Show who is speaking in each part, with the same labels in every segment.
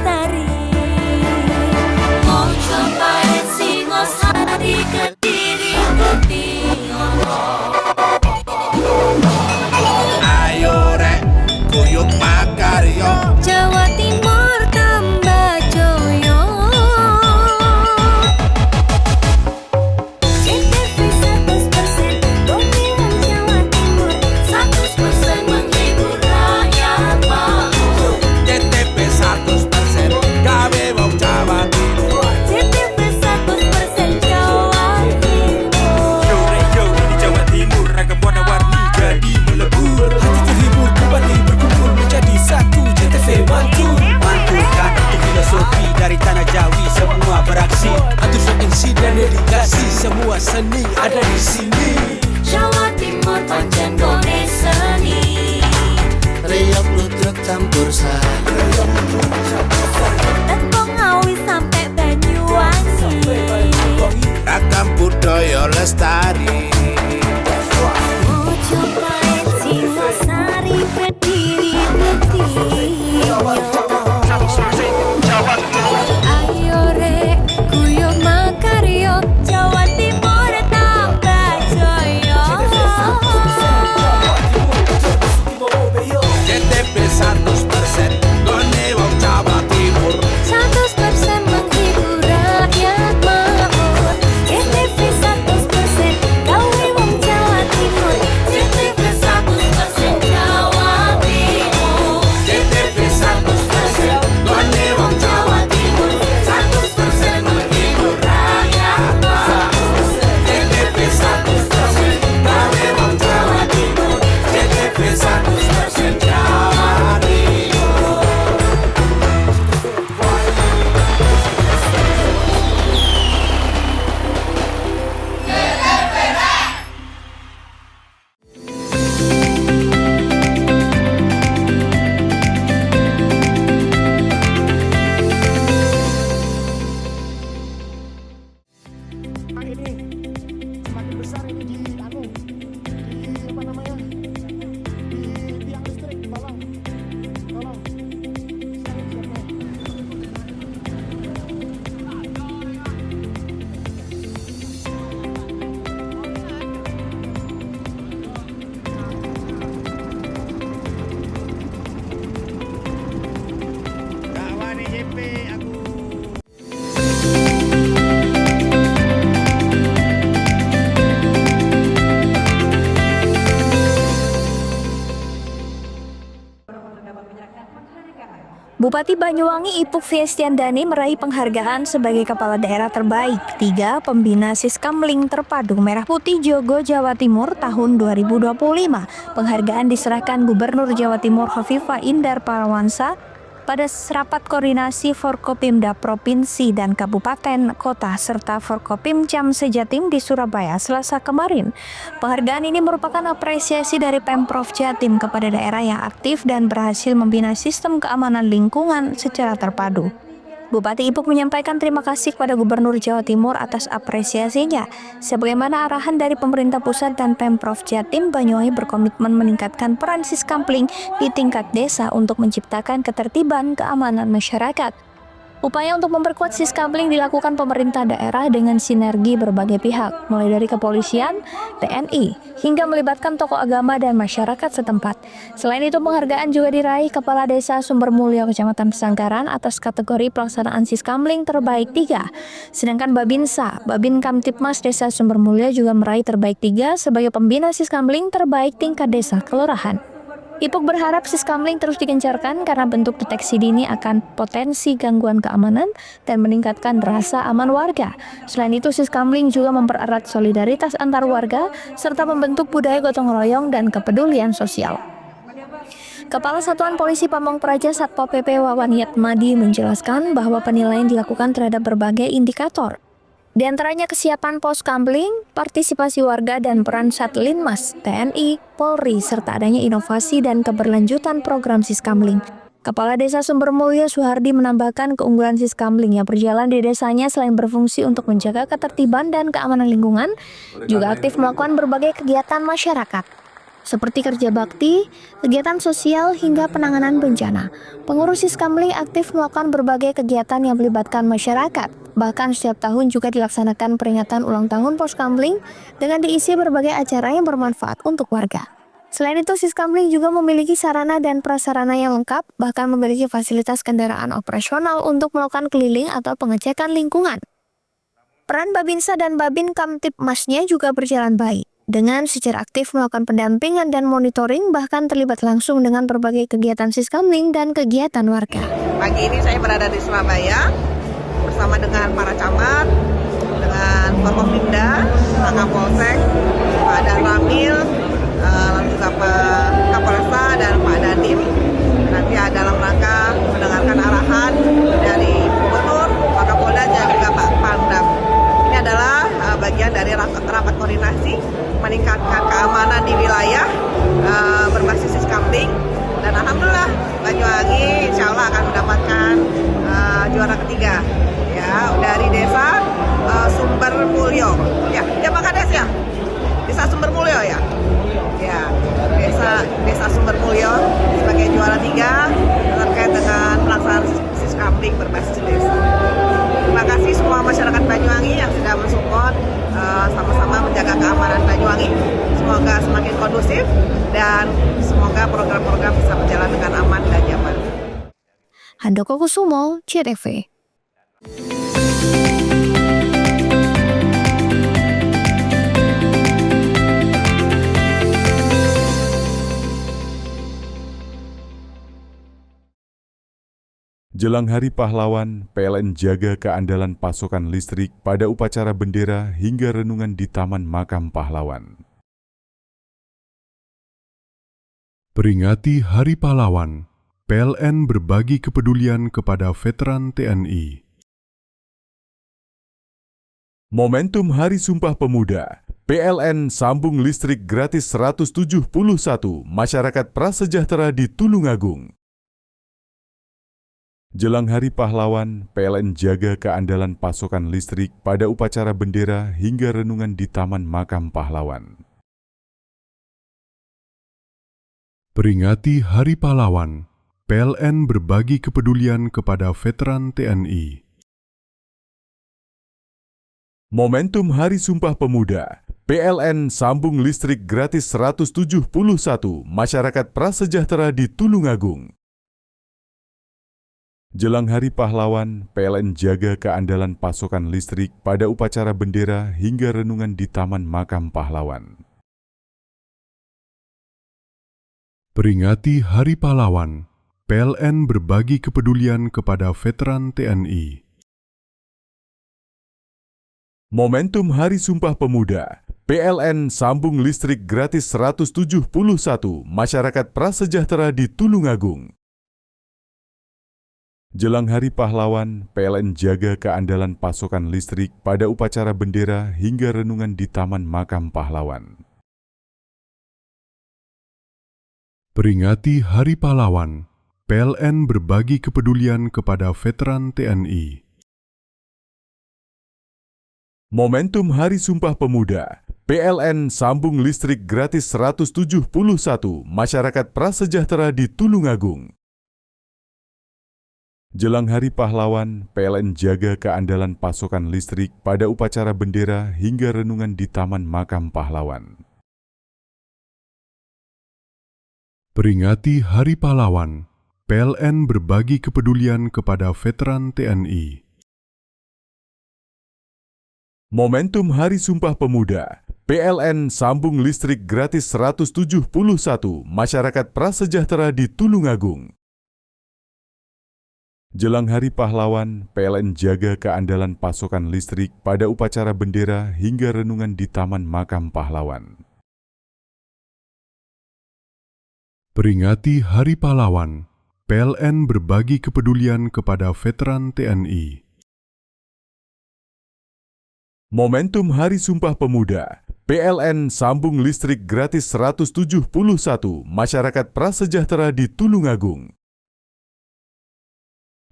Speaker 1: lestari. Mau cobain Singosari, Kediri, Kediri.
Speaker 2: Ayo rek, kuyuk makaryo.
Speaker 1: Jawa Timur tambah joyo. CTV 100% dongeng Jawa Timur, 100% menghibur rakyat makmur.
Speaker 2: CTP 100% gawe wong Jawa Timur.
Speaker 1: CTV 100% Jawa Timur.
Speaker 3: Yo di Jawa Timur ragam warna-warni jadi melebur. Hati terhibur kembali berkumpul menjadi satu. CTV mantul mantulkan itu filosofi dari tanah Jawi, semua beraksi atur MC dan dedikasi, semua seni ada di sini.
Speaker 1: Jawa Timur pancen gone seni.
Speaker 4: Riok ludruk campur sari.
Speaker 1: Tembung Ngawi sampai Banyuwangi.
Speaker 2: Ragam budaya lestari.
Speaker 1: Mau cobain Singosari, Kediri, Kediri. Ayo rek, kuyuk makaryo, Jawa Timur tambah joyo.
Speaker 2: CTP 100% gone wong Jawa Timur.
Speaker 1: 100% menghibur rakyat makmur. CTV 100% gawe wong Jawa Timur. CTV 100% Jawa Timur.
Speaker 2: CTP 100% gone wong Jawa Timur. 100% menghibur rakyat makmur. CTP 100% gawe wong Jawa Timur. CTP 100% Jawa Timur.
Speaker 5: Ini semakin besar ini di apa namanya, di tiang listrik. Tolong
Speaker 6: Bupati Banyuwangi Ipuk Fiestiandani meraih penghargaan sebagai Kepala Daerah Terbaik 3 Pembina Siskamling Terpadu Merah Putih Jogo Jawa Timur tahun 2025. Penghargaan diserahkan Gubernur Jawa Timur Khofifah Indar Parawansa pada rapat koordinasi Forkopimda Provinsi dan Kabupaten Kota serta Forkopimcam Sejatim di Surabaya Selasa kemarin. Penghargaan ini merupakan apresiasi dari Pemprov Jatim kepada daerah yang aktif dan berhasil membina sistem keamanan lingkungan secara terpadu. Bupati Ipuk menyampaikan terima kasih kepada Gubernur Jawa Timur atas apresiasinya. Sebagaimana arahan dari pemerintah pusat dan Pemprov Jatim, Banyuwangi berkomitmen meningkatkan peran Siskamling di tingkat desa untuk menciptakan ketertiban keamanan masyarakat. Upaya untuk memperkuat Siskamling dilakukan pemerintah daerah dengan sinergi berbagai pihak, mulai dari kepolisian, TNI, hingga melibatkan tokoh agama dan masyarakat setempat. Selain itu, penghargaan juga diraih Kepala Desa Sumbermulyo Kecamatan Pesanggaran atas kategori pelaksanaan Siskamling terbaik 3. Sedangkan Babinsa, Babin Kamtipmas Desa Sumbermulyo juga meraih terbaik 3 sebagai pembina Siskamling terbaik tingkat desa kelurahan. Ipuk berharap Siskamling terus digencarkan karena bentuk deteksi dini akan potensi gangguan keamanan dan meningkatkan rasa aman warga. Selain itu, Siskamling juga mempererat solidaritas antar warga serta membentuk budaya gotong royong dan kepedulian sosial. Kepala Satuan Polisi Pamong Praja Satpol PP Wawan Yatmadi menjelaskan bahwa penilaian dilakukan terhadap berbagai indikator. Di antaranya kesiapan pos kamling, partisipasi warga dan peran Satlinmas, TNI, Polri, serta adanya inovasi dan keberlanjutan program Siskamling. Kepala Desa Sumbermulyo Suhardi menambahkan keunggulan Siskamling yang berjalan di desanya selain berfungsi untuk menjaga ketertiban dan keamanan lingkungan, juga aktif melakukan berbagai kegiatan masyarakat. seperti kerja bakti, kegiatan sosial, hingga penanganan bencana. Pengurus Siskamling aktif melakukan berbagai kegiatan yang melibatkan masyarakat. Bahkan setiap tahun juga dilaksanakan peringatan ulang tahun Poskamling dengan diisi berbagai acara yang bermanfaat untuk warga. Selain itu, Siskamling juga memiliki sarana dan prasarana yang lengkap, bahkan memiliki fasilitas kendaraan operasional untuk melakukan keliling atau pengecekan lingkungan. Peran Babinsa dan Babin Kamtibmasnya juga berjalan baik, dengan secara aktif melakukan pendampingan dan monitoring, bahkan terlibat langsung dengan berbagai kegiatan Siskamling dan kegiatan warga.
Speaker 7: Pagi ini saya berada di Surabaya bersama dengan para camat, dengan Forkopimda, Pak Kapolsek, Pak Dan Ramil, lalu juga Pak Kapolresta dan Pak Dandim. Nanti dalam rangka mendengarkan arahan dari Gubernur, Pak Kapolda dan juga Pak Pangdam. Ini adalah bagian dari rapat koordinasi meningkatkan keamanan di wilayah berbasis Siskamling. Dan alhamdulillah Banyuwangi insya Allah akan mendapatkan juara ketiga ya dari desa Sumber Mulyo. Ya Pak Kades ya. Desa Sumber Mulyo ya. Ya, desa Sumber Mulyo sebagai juara 3 terkait dengan pelaksanaan Siskamling berbasis desa. Terima kasih semua masyarakat Banyuwangi yang sudah mensupport sama-sama menjaga keamanan Banyuwangi. Semoga semakin kondusif dan semoga program-program bisa berjalan dengan aman dan nyaman.
Speaker 6: Handoko Kusumo, JTV.
Speaker 8: Jelang Hari Pahlawan, PLN jaga keandalan pasokan listrik pada upacara bendera hingga renungan di Taman Makam Pahlawan.
Speaker 9: Peringati Hari Pahlawan, PLN berbagi kepedulian kepada veteran TNI.
Speaker 8: Momentum Hari Sumpah Pemuda, PLN sambung listrik gratis 171 masyarakat prasejahtera di Tulungagung. Jelang Hari Pahlawan, PLN jaga keandalan pasokan listrik pada upacara bendera hingga renungan di Taman Makam Pahlawan.
Speaker 9: Peringati Hari Pahlawan, PLN berbagi kepedulian kepada veteran TNI.
Speaker 8: Momentum Hari Sumpah Pemuda, PLN sambung listrik gratis 171 masyarakat prasejahtera di Tulungagung. Jelang Hari Pahlawan, PLN jaga keandalan pasokan listrik pada upacara bendera hingga renungan di Taman Makam Pahlawan.
Speaker 9: Peringati Hari Pahlawan, PLN berbagi kepedulian kepada veteran TNI.
Speaker 8: Momentum Hari Sumpah Pemuda, PLN sambung listrik gratis 171 masyarakat prasejahtera di Tulungagung. Jelang Hari Pahlawan, PLN jaga keandalan pasokan listrik pada upacara bendera hingga renungan di Taman Makam Pahlawan.
Speaker 9: Peringati Hari Pahlawan, PLN berbagi kepedulian kepada veteran TNI.
Speaker 8: Momentum Hari Sumpah Pemuda, PLN sambung listrik gratis 171 masyarakat prasejahtera di Tulungagung. Jelang Hari Pahlawan, PLN jaga keandalan pasokan listrik pada upacara bendera hingga renungan di Taman Makam Pahlawan.
Speaker 9: Peringati Hari Pahlawan, PLN berbagi kepedulian kepada veteran TNI.
Speaker 8: Momentum Hari Sumpah Pemuda, PLN sambung listrik gratis 171 masyarakat prasejahtera di Tulungagung. Jelang Hari Pahlawan, PLN jaga keandalan pasokan listrik pada upacara bendera hingga renungan di Taman Makam Pahlawan.
Speaker 9: Peringati Hari Pahlawan, PLN berbagi kepedulian kepada veteran TNI.
Speaker 8: Momentum Hari Sumpah Pemuda, PLN sambung listrik gratis 171 masyarakat prasejahtera di Tulungagung.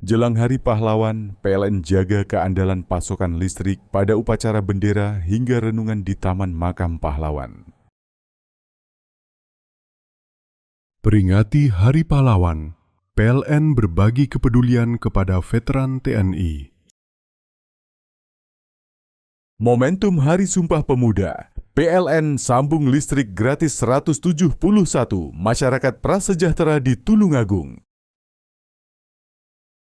Speaker 8: Jelang Hari Pahlawan, PLN jaga keandalan pasokan listrik pada upacara bendera hingga renungan di Taman Makam Pahlawan.
Speaker 9: Peringati Hari Pahlawan, PLN berbagi kepedulian kepada veteran TNI.
Speaker 8: Momentum Hari Sumpah Pemuda, PLN sambung listrik gratis 171 masyarakat prasejahtera di Tulungagung.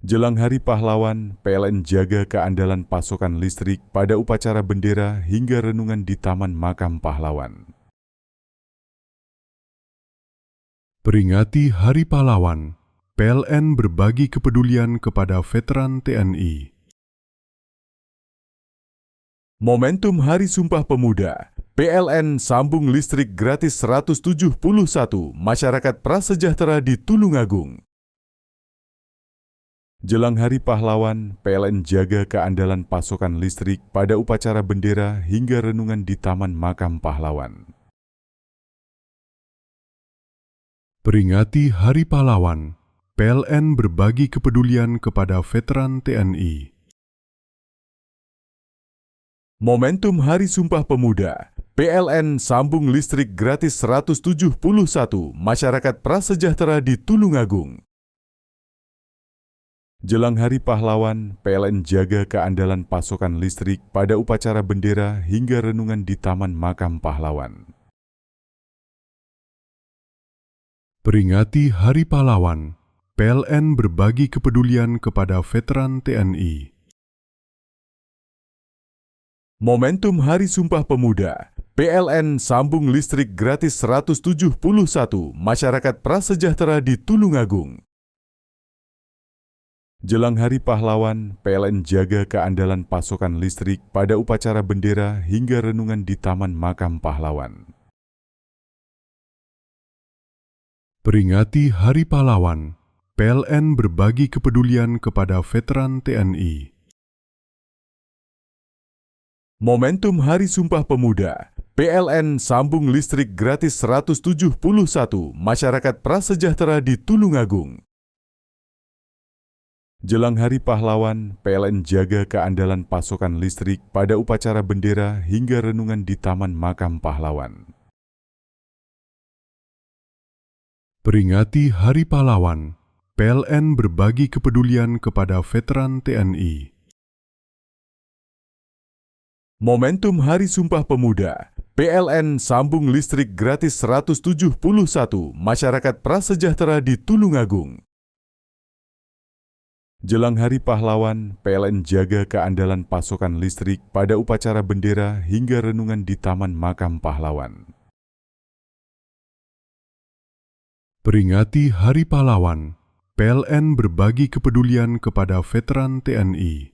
Speaker 8: Jelang Hari Pahlawan, PLN jaga keandalan pasokan listrik pada upacara bendera hingga renungan di Taman Makam Pahlawan.
Speaker 9: Peringati Hari Pahlawan, PLN berbagi kepedulian kepada veteran TNI.
Speaker 8: Momentum Hari Sumpah Pemuda, PLN sambung listrik gratis 171 masyarakat prasejahtera di Tulungagung. Jelang Hari Pahlawan, PLN jaga keandalan pasokan listrik pada upacara bendera hingga renungan di Taman Makam Pahlawan.
Speaker 9: Peringati Hari Pahlawan, PLN berbagi kepedulian kepada veteran TNI.
Speaker 8: Momentum Hari Sumpah Pemuda, PLN sambung listrik gratis 171 masyarakat prasejahtera di Tulungagung. Jelang Hari Pahlawan, PLN jaga keandalan pasokan listrik pada upacara bendera hingga renungan di Taman Makam Pahlawan.
Speaker 9: Peringati Hari Pahlawan, PLN berbagi kepedulian kepada veteran TNI.
Speaker 8: Momentum Hari Sumpah Pemuda, PLN sambung listrik gratis 171 masyarakat prasejahtera di Tulungagung. Jelang Hari Pahlawan, PLN jaga keandalan pasokan listrik pada upacara bendera hingga renungan di Taman Makam Pahlawan.
Speaker 9: Peringati Hari Pahlawan, PLN berbagi kepedulian kepada veteran TNI.
Speaker 8: Momentum Hari Sumpah Pemuda, PLN sambung listrik gratis 171 masyarakat prasejahtera di Tulungagung. Jelang Hari Pahlawan, PLN jaga keandalan pasokan listrik pada upacara bendera hingga renungan di Taman Makam Pahlawan.
Speaker 9: Peringati Hari Pahlawan, PLN berbagi kepedulian kepada veteran TNI.
Speaker 8: Momentum Hari Sumpah Pemuda, PLN sambung listrik gratis 171 masyarakat prasejahtera di Tulungagung. Jelang Hari Pahlawan, PLN jaga keandalan pasokan listrik pada upacara bendera hingga renungan di Taman Makam Pahlawan.
Speaker 9: Peringati Hari Pahlawan, PLN berbagi kepedulian kepada veteran TNI.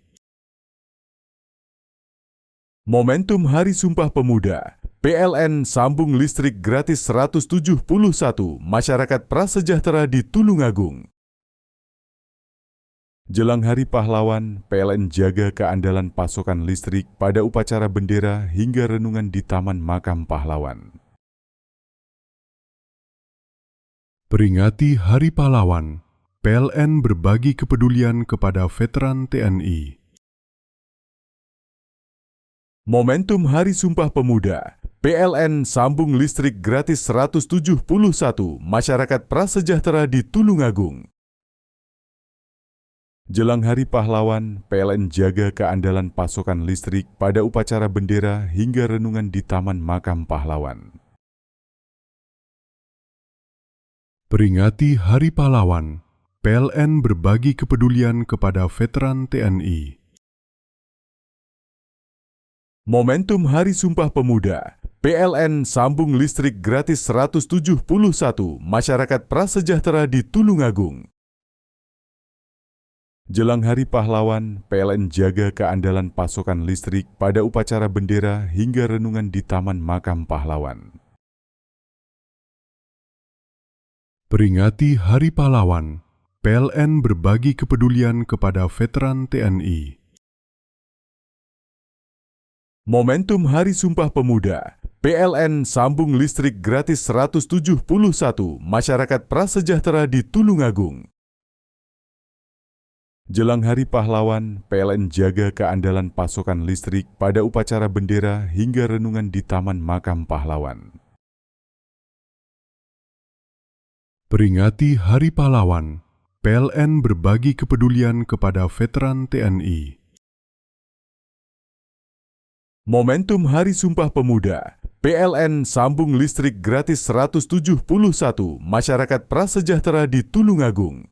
Speaker 8: Momentum Hari Sumpah Pemuda, PLN sambung listrik gratis 171 masyarakat prasejahtera di Tulungagung. Jelang Hari Pahlawan, PLN jaga keandalan pasokan listrik pada upacara bendera hingga renungan di Taman Makam Pahlawan.
Speaker 9: Peringati Hari Pahlawan, PLN berbagi kepedulian kepada veteran TNI.
Speaker 8: Momentum Hari Sumpah Pemuda, PLN sambung listrik gratis 171 masyarakat prasejahtera di Tulungagung. Jelang Hari Pahlawan, PLN jaga keandalan pasokan listrik pada upacara bendera hingga renungan di Taman Makam Pahlawan.
Speaker 9: Peringati Hari Pahlawan, PLN berbagi kepedulian kepada veteran TNI.
Speaker 8: Momentum Hari Sumpah Pemuda, PLN sambung listrik gratis 171 masyarakat prasejahtera di Tulungagung. Jelang Hari Pahlawan, PLN jaga keandalan pasokan listrik pada upacara bendera hingga renungan di Taman Makam Pahlawan.
Speaker 9: Peringati Hari Pahlawan, PLN berbagi kepedulian kepada veteran TNI.
Speaker 8: Momentum Hari Sumpah Pemuda, PLN sambung listrik gratis 171 masyarakat prasejahtera di Tulungagung. Jelang Hari Pahlawan, PLN jaga keandalan pasokan listrik pada upacara bendera hingga renungan di Taman Makam Pahlawan.
Speaker 9: Peringati Hari Pahlawan, PLN berbagi kepedulian kepada veteran TNI.
Speaker 8: Momentum Hari Sumpah Pemuda, PLN sambung listrik gratis 171 masyarakat prasejahtera di Tulungagung.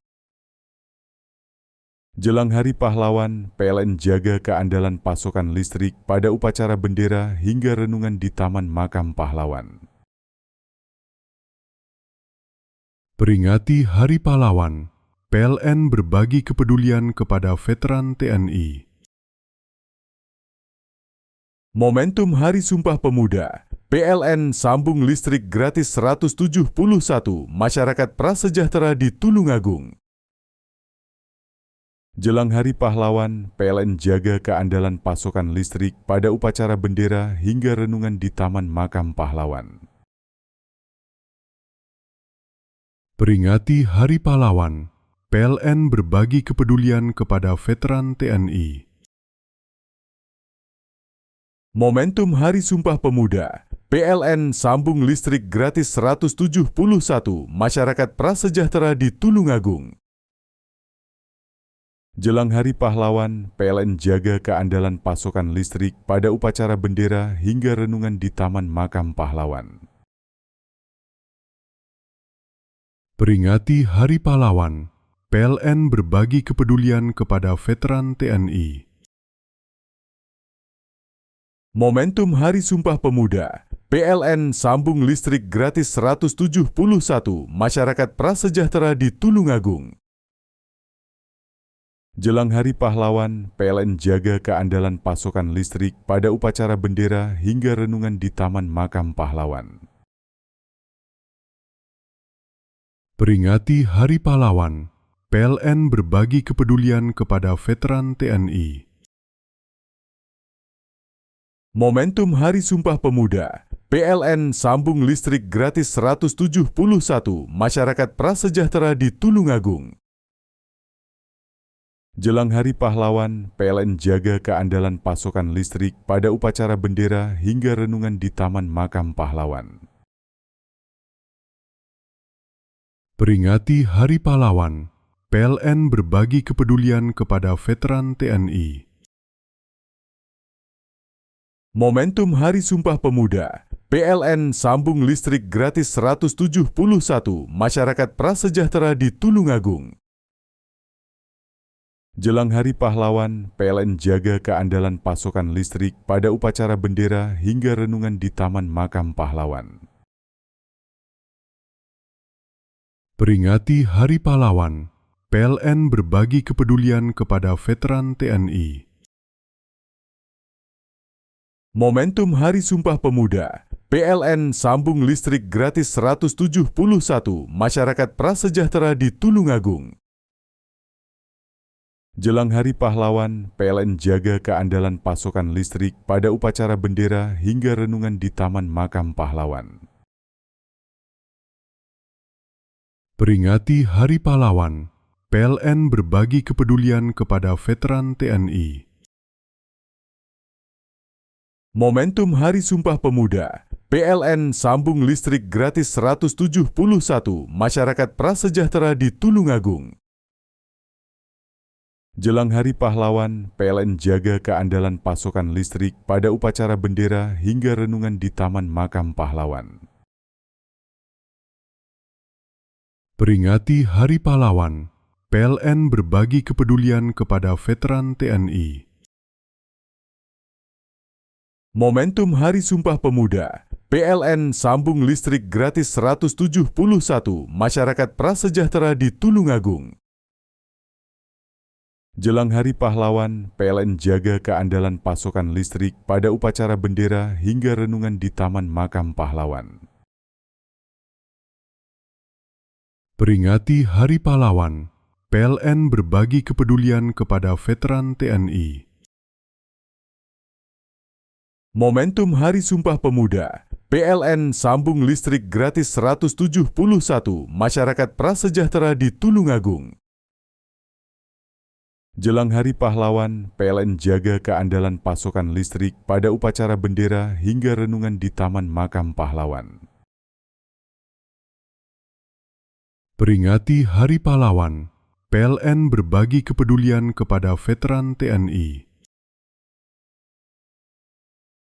Speaker 8: Jelang Hari Pahlawan, PLN jaga keandalan pasokan listrik pada upacara bendera hingga renungan di Taman Makam Pahlawan.
Speaker 9: Peringati Hari Pahlawan, PLN berbagi kepedulian kepada veteran TNI.
Speaker 8: Momentum Hari Sumpah Pemuda, PLN sambung listrik gratis 171 masyarakat prasejahtera di Tulungagung. Jelang Hari Pahlawan, PLN jaga keandalan pasokan listrik pada upacara bendera hingga renungan di Taman Makam Pahlawan.
Speaker 9: Peringati Hari Pahlawan, PLN berbagi kepedulian kepada veteran TNI.
Speaker 8: Momentum Hari Sumpah Pemuda, PLN sambung listrik gratis 171 masyarakat prasejahtera di Tulungagung. Jelang Hari Pahlawan, PLN jaga keandalan pasokan listrik pada upacara bendera hingga renungan di Taman Makam Pahlawan.
Speaker 9: Peringati Hari Pahlawan, PLN berbagi kepedulian kepada veteran TNI.
Speaker 8: Momentum Hari Sumpah Pemuda, PLN sambung listrik gratis 171 masyarakat prasejahtera di Tulungagung. Jelang Hari Pahlawan, PLN jaga keandalan pasokan listrik pada upacara bendera hingga renungan di Taman Makam Pahlawan.
Speaker 9: Peringati Hari Pahlawan, PLN berbagi kepedulian kepada veteran TNI.
Speaker 8: Momentum Hari Sumpah Pemuda, PLN sambung listrik gratis 171 masyarakat prasejahtera di Tulungagung. Jelang Hari Pahlawan, PLN jaga keandalan pasokan listrik pada upacara bendera hingga renungan di Taman Makam Pahlawan.
Speaker 9: Peringati Hari Pahlawan, PLN berbagi kepedulian kepada veteran TNI.
Speaker 8: Momentum Hari Sumpah Pemuda, PLN sambung listrik gratis 171 masyarakat prasejahtera di Tulungagung. Jelang Hari Pahlawan, PLN jaga keandalan pasokan listrik pada upacara bendera hingga renungan di Taman Makam Pahlawan.
Speaker 9: Peringati Hari Pahlawan, PLN berbagi kepedulian kepada veteran TNI.
Speaker 8: Momentum Hari Sumpah Pemuda, PLN sambung listrik gratis 171 masyarakat prasejahtera di Tulungagung. Jelang Hari Pahlawan, PLN jaga keandalan pasokan listrik pada upacara bendera hingga renungan di Taman Makam Pahlawan.
Speaker 9: Peringati Hari Pahlawan, PLN berbagi kepedulian kepada veteran TNI.
Speaker 8: Momentum Hari Sumpah Pemuda, PLN sambung listrik gratis 171 masyarakat prasejahtera di Tulungagung. Jelang Hari Pahlawan, PLN jaga keandalan pasokan listrik pada upacara bendera hingga renungan di Taman Makam Pahlawan.
Speaker 9: Peringati Hari Pahlawan, PLN berbagi kepedulian kepada veteran TNI.
Speaker 8: Momentum Hari Sumpah Pemuda, PLN sambung listrik gratis 171 masyarakat prasejahtera di Tulungagung. Jelang Hari Pahlawan, PLN jaga keandalan pasokan listrik pada upacara bendera hingga renungan di Taman Makam Pahlawan.
Speaker 9: Peringati Hari Pahlawan, PLN berbagi kepedulian kepada veteran TNI.
Speaker 8: Momentum Hari Sumpah Pemuda, PLN sambung listrik gratis 171 masyarakat prasejahtera di Tulungagung. Jelang Hari Pahlawan, PLN jaga keandalan pasokan listrik pada upacara bendera hingga renungan di Taman Makam Pahlawan.
Speaker 9: Peringati Hari Pahlawan, PLN berbagi kepedulian kepada veteran TNI.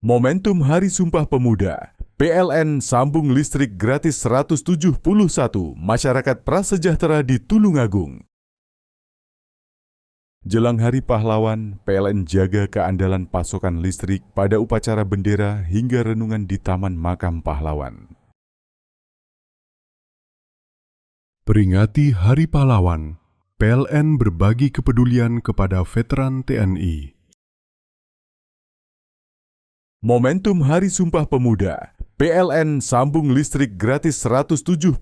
Speaker 8: Momentum Hari Sumpah Pemuda, PLN sambung listrik gratis 171 masyarakat prasejahtera di Tulungagung. Jelang Hari Pahlawan, PLN jaga keandalan pasokan listrik pada upacara bendera hingga renungan di Taman Makam Pahlawan.
Speaker 9: Peringati Hari Pahlawan, PLN berbagi kepedulian kepada veteran TNI.
Speaker 8: Momentum Hari Sumpah Pemuda, PLN sambung listrik gratis 171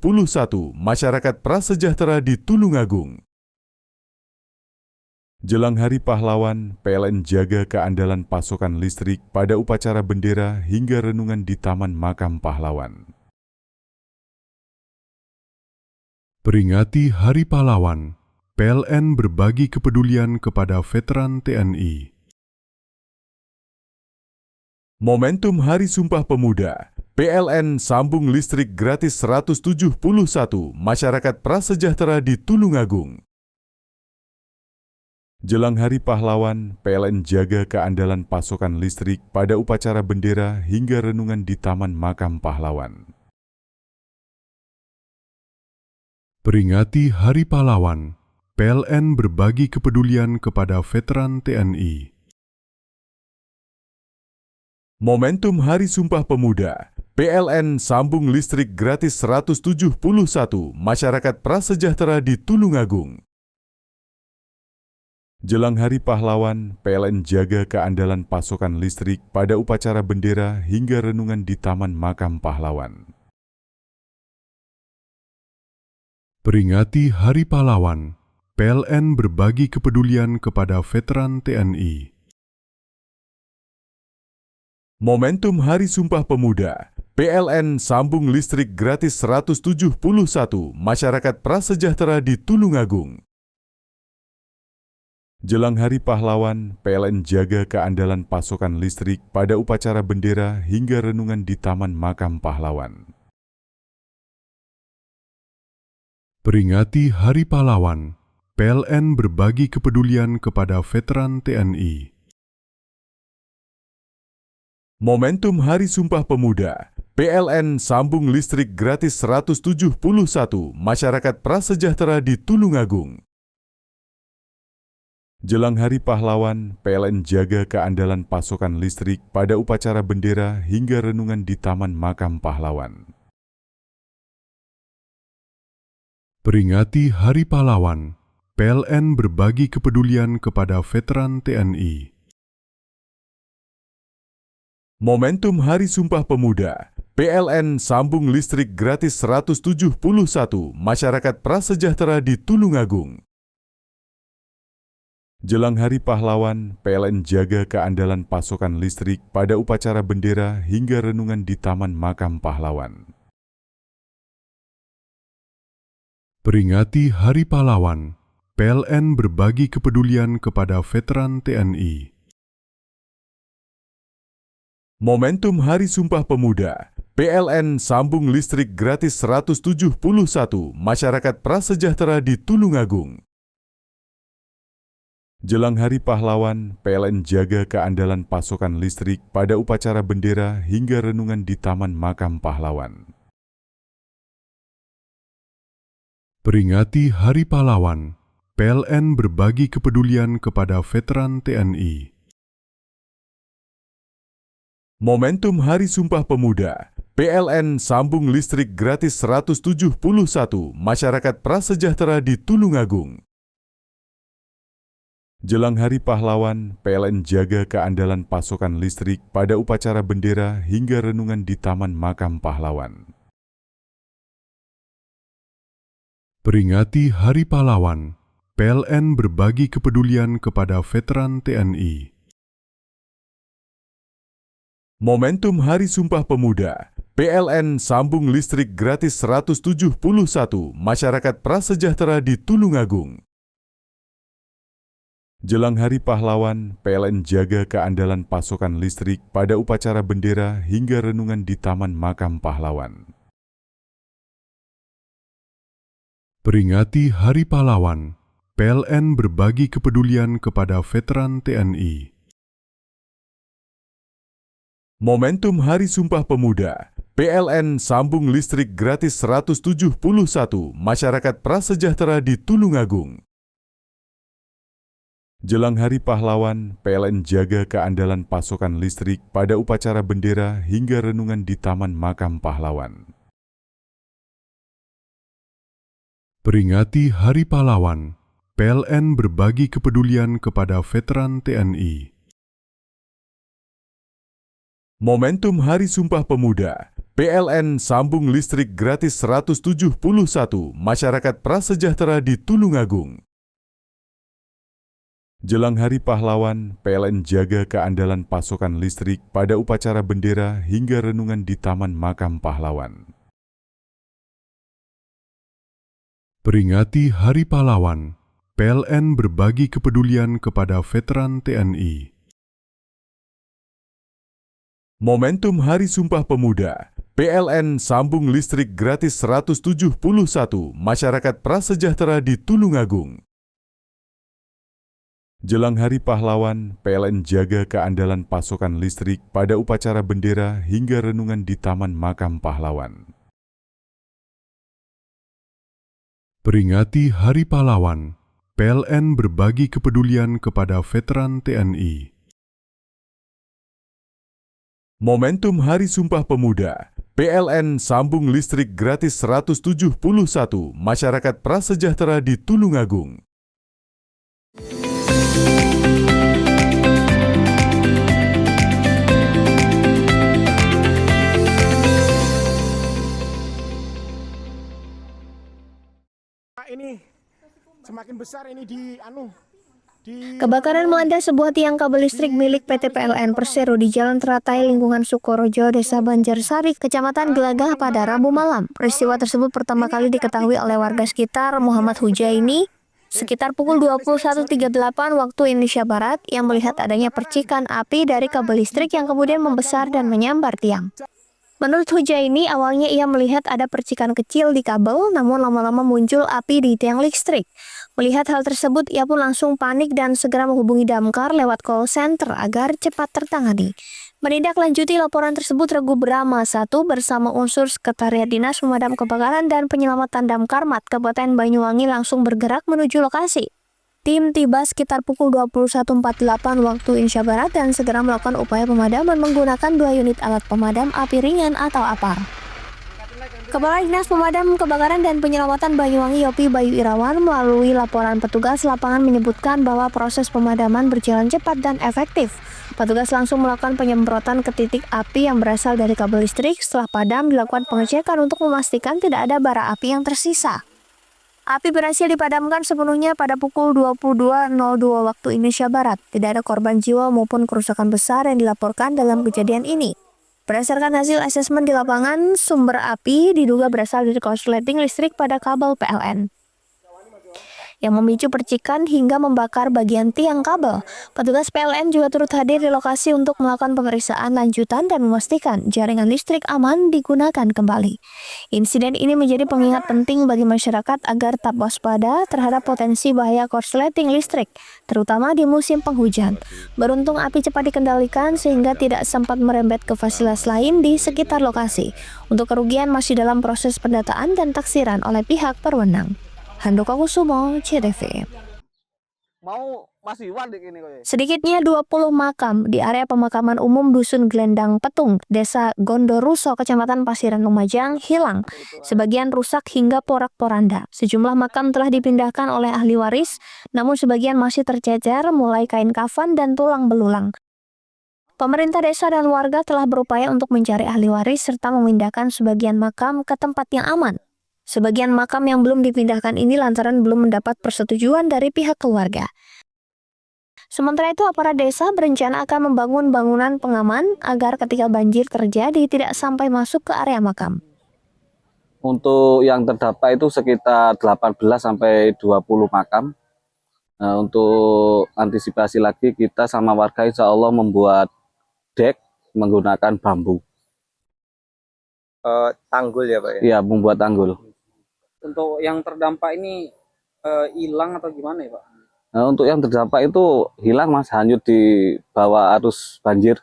Speaker 8: masyarakat prasejahtera di Tulungagung. Jelang Hari Pahlawan, PLN jaga keandalan pasokan listrik pada upacara bendera hingga renungan di Taman Makam Pahlawan.
Speaker 9: Peringati Hari Pahlawan, PLN berbagi kepedulian kepada veteran TNI.
Speaker 8: Momentum Hari Sumpah Pemuda, PLN sambung listrik gratis 171 masyarakat prasejahtera di Tulungagung. Jelang Hari Pahlawan, PLN jaga keandalan pasokan listrik pada upacara bendera hingga renungan di Taman Makam Pahlawan.
Speaker 9: Peringati Hari Pahlawan, PLN berbagi kepedulian kepada veteran TNI.
Speaker 8: Momentum Hari Sumpah Pemuda, PLN sambung listrik gratis 171 masyarakat prasejahtera di Tulungagung. Jelang Hari Pahlawan, PLN jaga keandalan pasokan listrik pada upacara bendera hingga renungan di Taman Makam Pahlawan.
Speaker 9: Peringati Hari Pahlawan, PLN berbagi kepedulian kepada veteran TNI.
Speaker 8: Momentum Hari Sumpah Pemuda, PLN sambung listrik gratis 171 masyarakat prasejahtera di Tulungagung. Jelang Hari Pahlawan, PLN jaga keandalan pasokan listrik pada upacara bendera hingga renungan di Taman Makam Pahlawan.
Speaker 9: Peringati Hari Pahlawan, PLN berbagi kepedulian kepada veteran TNI.
Speaker 8: Momentum Hari Sumpah Pemuda, PLN sambung listrik gratis 171 masyarakat prasejahtera di Tulungagung. Jelang Hari Pahlawan, PLN jaga keandalan pasokan listrik pada upacara bendera hingga renungan di Taman Makam Pahlawan.
Speaker 9: Peringati Hari Pahlawan, PLN berbagi kepedulian kepada veteran TNI.
Speaker 8: Momentum Hari Sumpah Pemuda, PLN sambung listrik gratis 171 masyarakat prasejahtera di Tulungagung. Jelang Hari Pahlawan, PLN jaga keandalan pasokan listrik pada upacara bendera hingga renungan di Taman Makam Pahlawan.
Speaker 9: Peringati Hari Pahlawan, PLN berbagi kepedulian kepada veteran TNI.
Speaker 8: Momentum Hari Sumpah Pemuda, PLN sambung listrik gratis 171 masyarakat prasejahtera di Tulungagung. Jelang Hari Pahlawan, PLN jaga keandalan pasokan listrik pada upacara bendera hingga renungan di Taman Makam Pahlawan.
Speaker 9: Peringati Hari Pahlawan, PLN berbagi kepedulian kepada veteran TNI.
Speaker 8: Momentum Hari Sumpah Pemuda, PLN sambung listrik gratis 171 masyarakat prasejahtera di Tulungagung. Jelang Hari Pahlawan, PLN jaga keandalan pasokan listrik pada upacara bendera hingga renungan di Taman Makam Pahlawan.
Speaker 9: Peringati Hari Pahlawan, PLN berbagi kepedulian kepada veteran TNI.
Speaker 8: Momentum Hari Sumpah Pemuda, PLN sambung listrik gratis 171 masyarakat prasejahtera di Tulungagung. Jelang Hari Pahlawan, PLN jaga keandalan pasokan listrik pada upacara bendera hingga renungan di Taman Makam Pahlawan.
Speaker 9: Peringati Hari Pahlawan, PLN berbagi kepedulian kepada veteran TNI.
Speaker 8: Momentum Hari Sumpah Pemuda, PLN sambung listrik gratis 171 masyarakat prasejahtera di Tulungagung. Jelang Hari Pahlawan, PLN jaga keandalan pasokan listrik pada upacara bendera hingga renungan di Taman Makam Pahlawan.
Speaker 9: Peringati Hari Pahlawan, PLN berbagi kepedulian kepada veteran TNI.
Speaker 8: Momentum Hari Sumpah Pemuda, PLN sambung listrik gratis 171 masyarakat prasejahtera di Tulungagung. Jelang Hari Pahlawan, PLN jaga keandalan pasokan listrik pada upacara bendera hingga renungan di Taman Makam Pahlawan.
Speaker 9: Peringati Hari Pahlawan, PLN berbagi kepedulian kepada veteran TNI.
Speaker 8: Momentum Hari Sumpah Pemuda, PLN sambung listrik gratis 171 masyarakat prasejahtera di Tulungagung. Jelang Hari Pahlawan, PLN jaga keandalan pasokan listrik pada upacara bendera hingga renungan di Taman Makam Pahlawan.
Speaker 9: Peringati Hari Pahlawan, PLN berbagi kepedulian kepada veteran TNI.
Speaker 8: Momentum Hari Sumpah Pemuda, PLN sambung listrik gratis 171 masyarakat prasejahtera di Tulungagung.
Speaker 5: Ini semakin besar ini di
Speaker 6: Kebakaran melanda sebuah tiang kabel listrik milik PT PLN Persero di Jalan Teratai, lingkungan Sukorojo, Desa Banjarsari, Kecamatan Gelagah pada Rabu malam. Peristiwa tersebut pertama kali diketahui oleh warga sekitar Muhammad Hujaini sekitar pukul 21.38 waktu Indonesia Barat yang melihat adanya percikan api dari kabel listrik yang kemudian membesar dan menyambar tiang. Menurut Hujaini, awalnya ia melihat ada percikan kecil di kabel, namun lama-lama muncul api di tiang listrik. Melihat hal tersebut, ia pun langsung panik dan segera menghubungi damkar lewat call center agar cepat tertangani. Menindaklanjuti laporan tersebut, Regu Brahma 1 bersama unsur Sekretariat Dinas Pemadam Kebakaran dan Penyelamatan Damkar Kabupaten Banyuwangi langsung bergerak menuju lokasi. Tim tiba sekitar pukul 21.48 waktu Indonesia Barat dan segera melakukan upaya pemadaman menggunakan 2 unit alat pemadam api ringan atau APAR. Kepala Dinas Pemadam Kebakaran dan Penyelamatan Banyuwangi Yopi Bayu Irawan melalui laporan petugas lapangan menyebutkan bahwa proses pemadaman berjalan cepat dan efektif. Petugas langsung melakukan penyemprotan ke titik api yang berasal dari kabel listrik. Setelah padam, dilakukan pengecekan untuk memastikan tidak ada bara api yang tersisa. Api berhasil dipadamkan sepenuhnya pada pukul 22.02 waktu Indonesia Barat. Tidak ada korban jiwa maupun kerusakan besar yang dilaporkan dalam kejadian ini. Berdasarkan hasil asesmen di lapangan, sumber api diduga berasal dari korsleting listrik pada kabel PLN yang memicu percikan hingga membakar bagian tiang kabel. Petugas PLN juga turut hadir di lokasi untuk melakukan pemeriksaan lanjutan dan memastikan jaringan listrik aman digunakan kembali. Insiden ini menjadi pengingat penting bagi masyarakat agar tetap waspada terhadap potensi bahaya korsleting listrik, terutama di musim penghujan. Beruntung api cepat dikendalikan sehingga tidak sempat merembet ke fasilitas lain di sekitar lokasi. Untuk kerugian masih dalam proses pendataan dan taksiran oleh pihak berwenang. Handoko Kusumo, CTV. Sedikitnya 20 makam di area pemakaman umum Dusun Glendang Petung, Desa Gondoruso, Kecamatan Pasiran Lumajang hilang. Sebagian rusak hingga porak-poranda. Sejumlah makam telah dipindahkan oleh ahli waris, namun sebagian masih tercecer mulai kain kafan dan tulang belulang. Pemerintah desa dan warga telah berupaya untuk mencari ahli waris serta memindahkan sebagian makam ke tempat yang aman. Sebagian makam yang belum dipindahkan ini lantaran belum mendapat persetujuan dari pihak keluarga. Sementara itu, aparat desa berencana akan membangun bangunan pengaman agar ketika banjir terjadi tidak sampai masuk ke area makam.
Speaker 10: Untuk yang terdampak itu sekitar 18 sampai 20 makam. Nah, untuk antisipasi lagi kita sama warga insya Allah membuat dek menggunakan bambu.
Speaker 11: Tanggul ya Pak ya?
Speaker 10: Iya, membuat tanggul.
Speaker 11: Untuk yang terdampak ini hilang atau gimana ya Pak?
Speaker 10: Nah, untuk yang terdampak itu hilang Mas, hanyut di bawah arus banjir.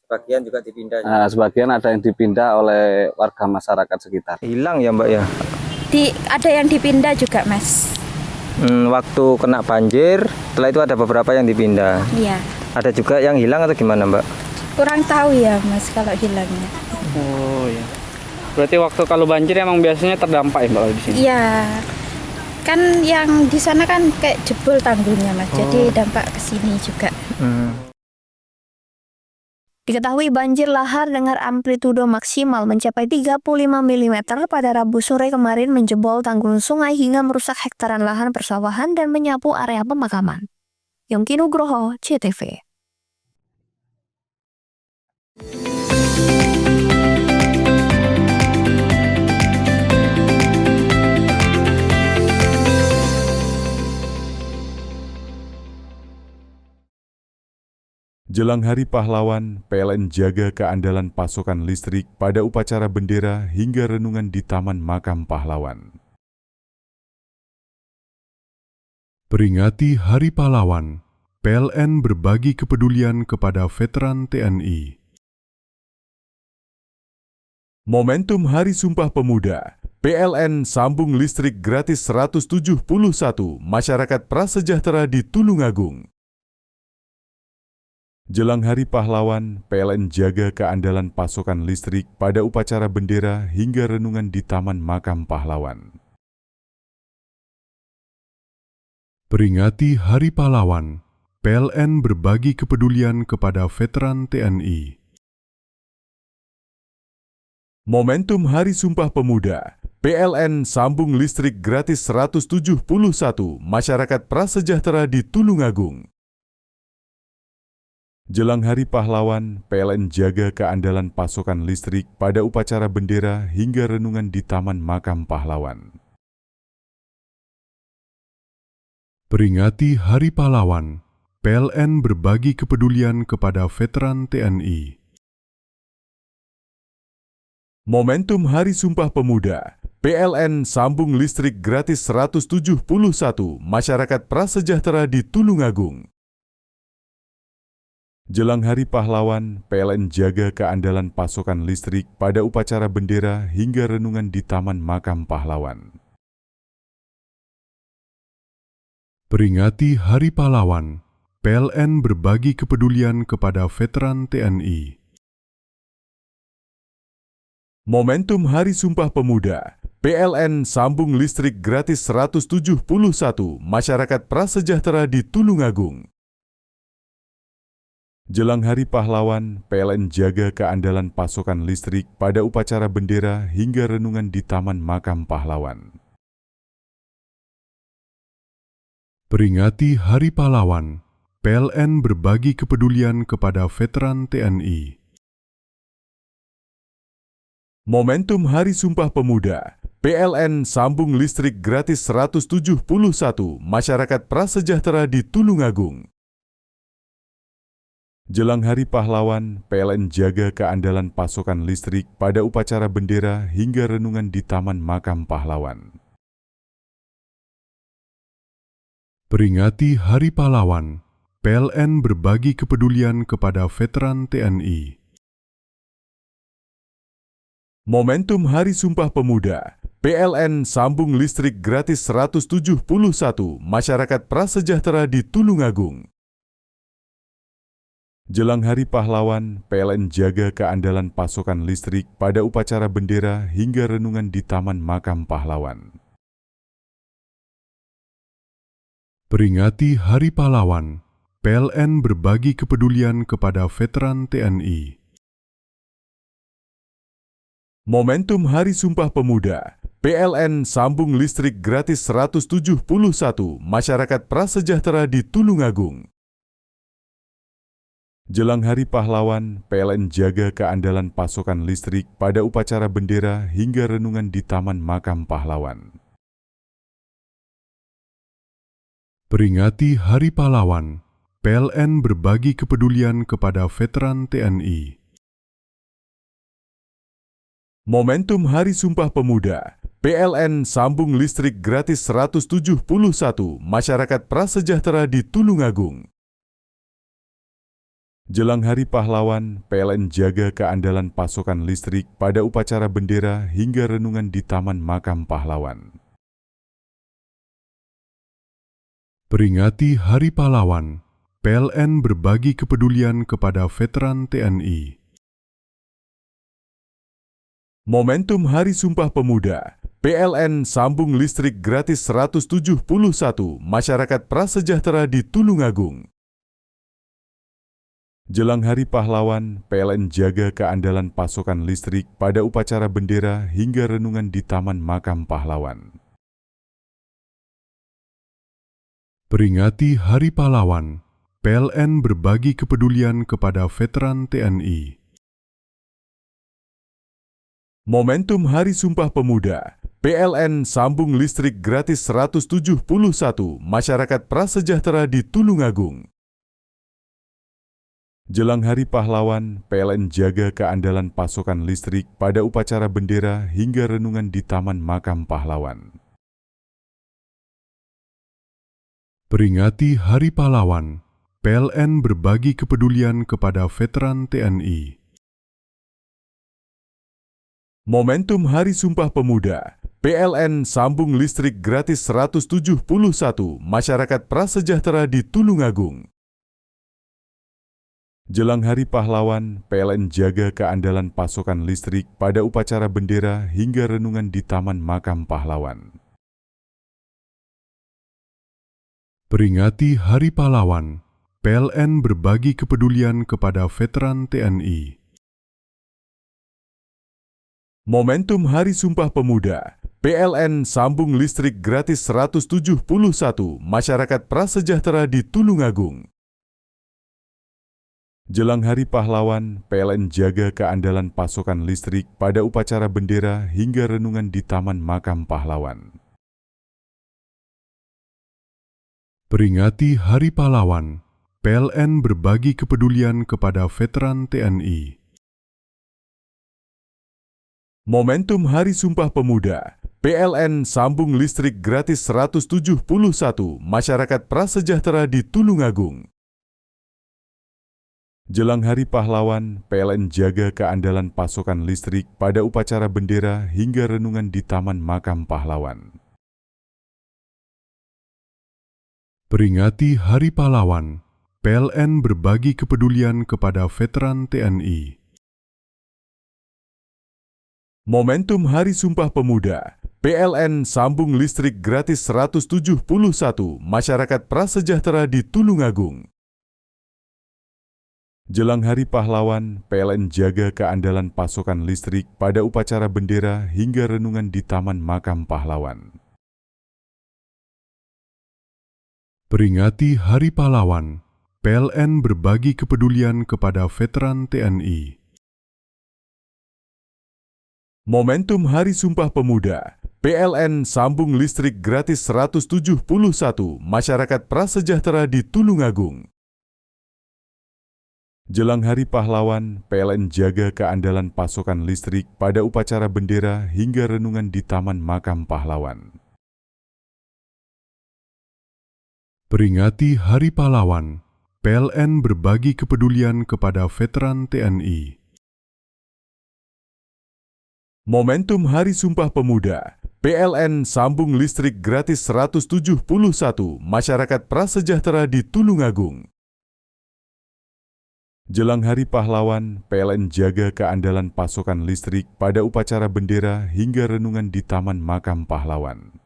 Speaker 12: Sebagian juga dipindah.
Speaker 10: Nah, sebagian ada yang dipindah oleh warga masyarakat sekitar.
Speaker 12: Hilang ya Mbak ya?
Speaker 13: Ada yang dipindah juga Mas.
Speaker 12: Waktu kena banjir, setelah itu ada beberapa yang dipindah.
Speaker 13: Iya.
Speaker 12: Ada juga yang hilang atau gimana Mbak?
Speaker 13: Kurang tahu ya Mas kalau hilangnya.
Speaker 11: Oh ya. Berarti waktu kalau banjir emang biasanya terdampak ya Mbak di sini?
Speaker 13: Iya. Kan yang di sana kan kayak jebol tanggulnya Mas. Jadi dampak ke sini juga.
Speaker 6: Diketahui banjir lahar dengan amplitudo maksimal mencapai 35 mm pada Rabu sore kemarin menjebol tanggul sungai hingga merusak hektaran lahan persawahan dan menyapu area pemakaman. Yongki Nugroho, CTV.
Speaker 8: Jelang Hari Pahlawan, PLN jaga keandalan pasokan listrik pada upacara bendera hingga renungan di Taman Makam Pahlawan.
Speaker 9: Peringati Hari Pahlawan, PLN berbagi kepedulian kepada veteran TNI.
Speaker 8: Momentum Hari Sumpah Pemuda, PLN sambung listrik gratis 171 masyarakat prasejahtera di Tulungagung. Jelang Hari Pahlawan, PLN jaga keandalan pasokan listrik pada upacara bendera hingga renungan di Taman Makam Pahlawan.
Speaker 9: Peringati Hari Pahlawan, PLN berbagi kepedulian kepada veteran TNI.
Speaker 8: Momentum Hari Sumpah Pemuda, PLN sambung listrik gratis 171 masyarakat prasejahtera di Tulungagung. Jelang Hari Pahlawan, PLN jaga keandalan pasokan listrik pada upacara bendera hingga renungan di Taman Makam Pahlawan.
Speaker 9: Peringati Hari Pahlawan, PLN berbagi kepedulian kepada veteran TNI.
Speaker 8: Momentum Hari Sumpah Pemuda, PLN sambung listrik gratis 171 masyarakat prasejahtera di Tulungagung. Jelang Hari Pahlawan, PLN jaga keandalan pasokan listrik pada upacara bendera hingga renungan di Taman Makam Pahlawan.
Speaker 9: Peringati Hari Pahlawan, PLN berbagi kepedulian kepada veteran TNI.
Speaker 8: Momentum Hari Sumpah Pemuda, PLN sambung listrik gratis 171 masyarakat prasejahtera di Tulungagung. Jelang Hari Pahlawan, PLN jaga keandalan pasokan listrik pada upacara bendera hingga renungan di Taman Makam Pahlawan.
Speaker 9: Peringati Hari Pahlawan, PLN berbagi kepedulian kepada veteran TNI.
Speaker 8: Momentum Hari Sumpah Pemuda, PLN sambung listrik gratis 171 masyarakat prasejahtera di Tulungagung. Jelang Hari Pahlawan, PLN jaga keandalan pasokan listrik pada upacara bendera hingga renungan di Taman Makam Pahlawan.
Speaker 9: Peringati Hari Pahlawan, PLN berbagi kepedulian kepada veteran TNI.
Speaker 8: Momentum Hari Sumpah Pemuda, PLN sambung listrik gratis 171 masyarakat prasejahtera di Tulungagung. Jelang Hari Pahlawan, PLN jaga keandalan pasokan listrik pada upacara bendera hingga renungan di Taman Makam Pahlawan.
Speaker 9: Peringati Hari Pahlawan, PLN berbagi kepedulian kepada veteran TNI.
Speaker 8: Momentum Hari Sumpah Pemuda, PLN sambung listrik gratis 171 masyarakat prasejahtera di Tulungagung. Jelang Hari Pahlawan, PLN jaga keandalan pasokan listrik pada upacara bendera hingga renungan di Taman Makam Pahlawan.
Speaker 9: Peringati Hari Pahlawan, PLN berbagi kepedulian kepada veteran TNI.
Speaker 8: Momentum Hari Sumpah Pemuda, PLN sambung listrik gratis 171 masyarakat prasejahtera di Tulungagung. Jelang Hari Pahlawan, PLN jaga keandalan pasokan listrik pada upacara bendera hingga renungan di Taman Makam Pahlawan.
Speaker 9: Peringati Hari Pahlawan, PLN berbagi kepedulian kepada veteran TNI.
Speaker 8: Momentum Hari Sumpah Pemuda, PLN sambung listrik gratis 171 masyarakat prasejahtera di Tulungagung. Jelang Hari Pahlawan, PLN jaga keandalan pasokan listrik pada upacara bendera hingga renungan di Taman Makam Pahlawan.
Speaker 9: Peringati Hari Pahlawan, PLN berbagi kepedulian kepada veteran TNI.
Speaker 8: Momentum Hari Sumpah Pemuda, PLN sambung listrik gratis 171 masyarakat prasejahtera di Tulungagung. Jelang Hari Pahlawan, PLN jaga keandalan pasokan listrik pada upacara bendera hingga renungan di Taman Makam Pahlawan.
Speaker 9: Peringati Hari Pahlawan, PLN berbagi kepedulian kepada veteran TNI.
Speaker 8: Momentum Hari Sumpah Pemuda, PLN sambung listrik gratis 171 masyarakat prasejahtera di Tulungagung. Jelang Hari Pahlawan, PLN jaga keandalan pasokan listrik pada upacara bendera hingga renungan di Taman Makam Pahlawan.
Speaker 9: Peringati Hari Pahlawan, PLN berbagi kepedulian kepada veteran TNI.
Speaker 8: Momentum Hari Sumpah Pemuda, PLN sambung listrik gratis 171 masyarakat prasejahtera di Tulungagung. Jelang Hari Pahlawan, PLN jaga keandalan pasokan listrik pada upacara bendera hingga renungan di Taman Makam Pahlawan.
Speaker 9: Peringati Hari Pahlawan, PLN berbagi kepedulian kepada veteran TNI.
Speaker 8: Momentum Hari Sumpah Pemuda, PLN sambung listrik gratis 171 masyarakat prasejahtera di Tulungagung. Jelang Hari Pahlawan, PLN jaga keandalan pasokan listrik pada upacara bendera hingga renungan di Taman Makam Pahlawan.
Speaker 9: Peringati Hari Pahlawan, PLN berbagi kepedulian kepada veteran TNI.
Speaker 8: Momentum Hari Sumpah Pemuda, PLN sambung listrik gratis 171 masyarakat prasejahtera di Tulungagung. Jelang Hari Pahlawan, PLN jaga keandalan pasokan listrik pada upacara bendera hingga renungan di Taman Makam Pahlawan.
Speaker 9: Peringati Hari Pahlawan, PLN berbagi kepedulian kepada veteran TNI.
Speaker 8: Momentum Hari Sumpah Pemuda, PLN sambung listrik gratis 171 masyarakat prasejahtera di Tulungagung. Jelang Hari Pahlawan, PLN jaga keandalan pasokan listrik pada upacara bendera hingga renungan di Taman Makam Pahlawan.
Speaker 9: Peringati Hari Pahlawan, PLN berbagi kepedulian kepada veteran TNI.
Speaker 8: Momentum Hari Sumpah Pemuda, PLN sambung listrik gratis 171 masyarakat prasejahtera di Tulungagung. Jelang Hari Pahlawan, PLN jaga keandalan pasokan listrik pada upacara bendera hingga renungan di Taman Makam Pahlawan.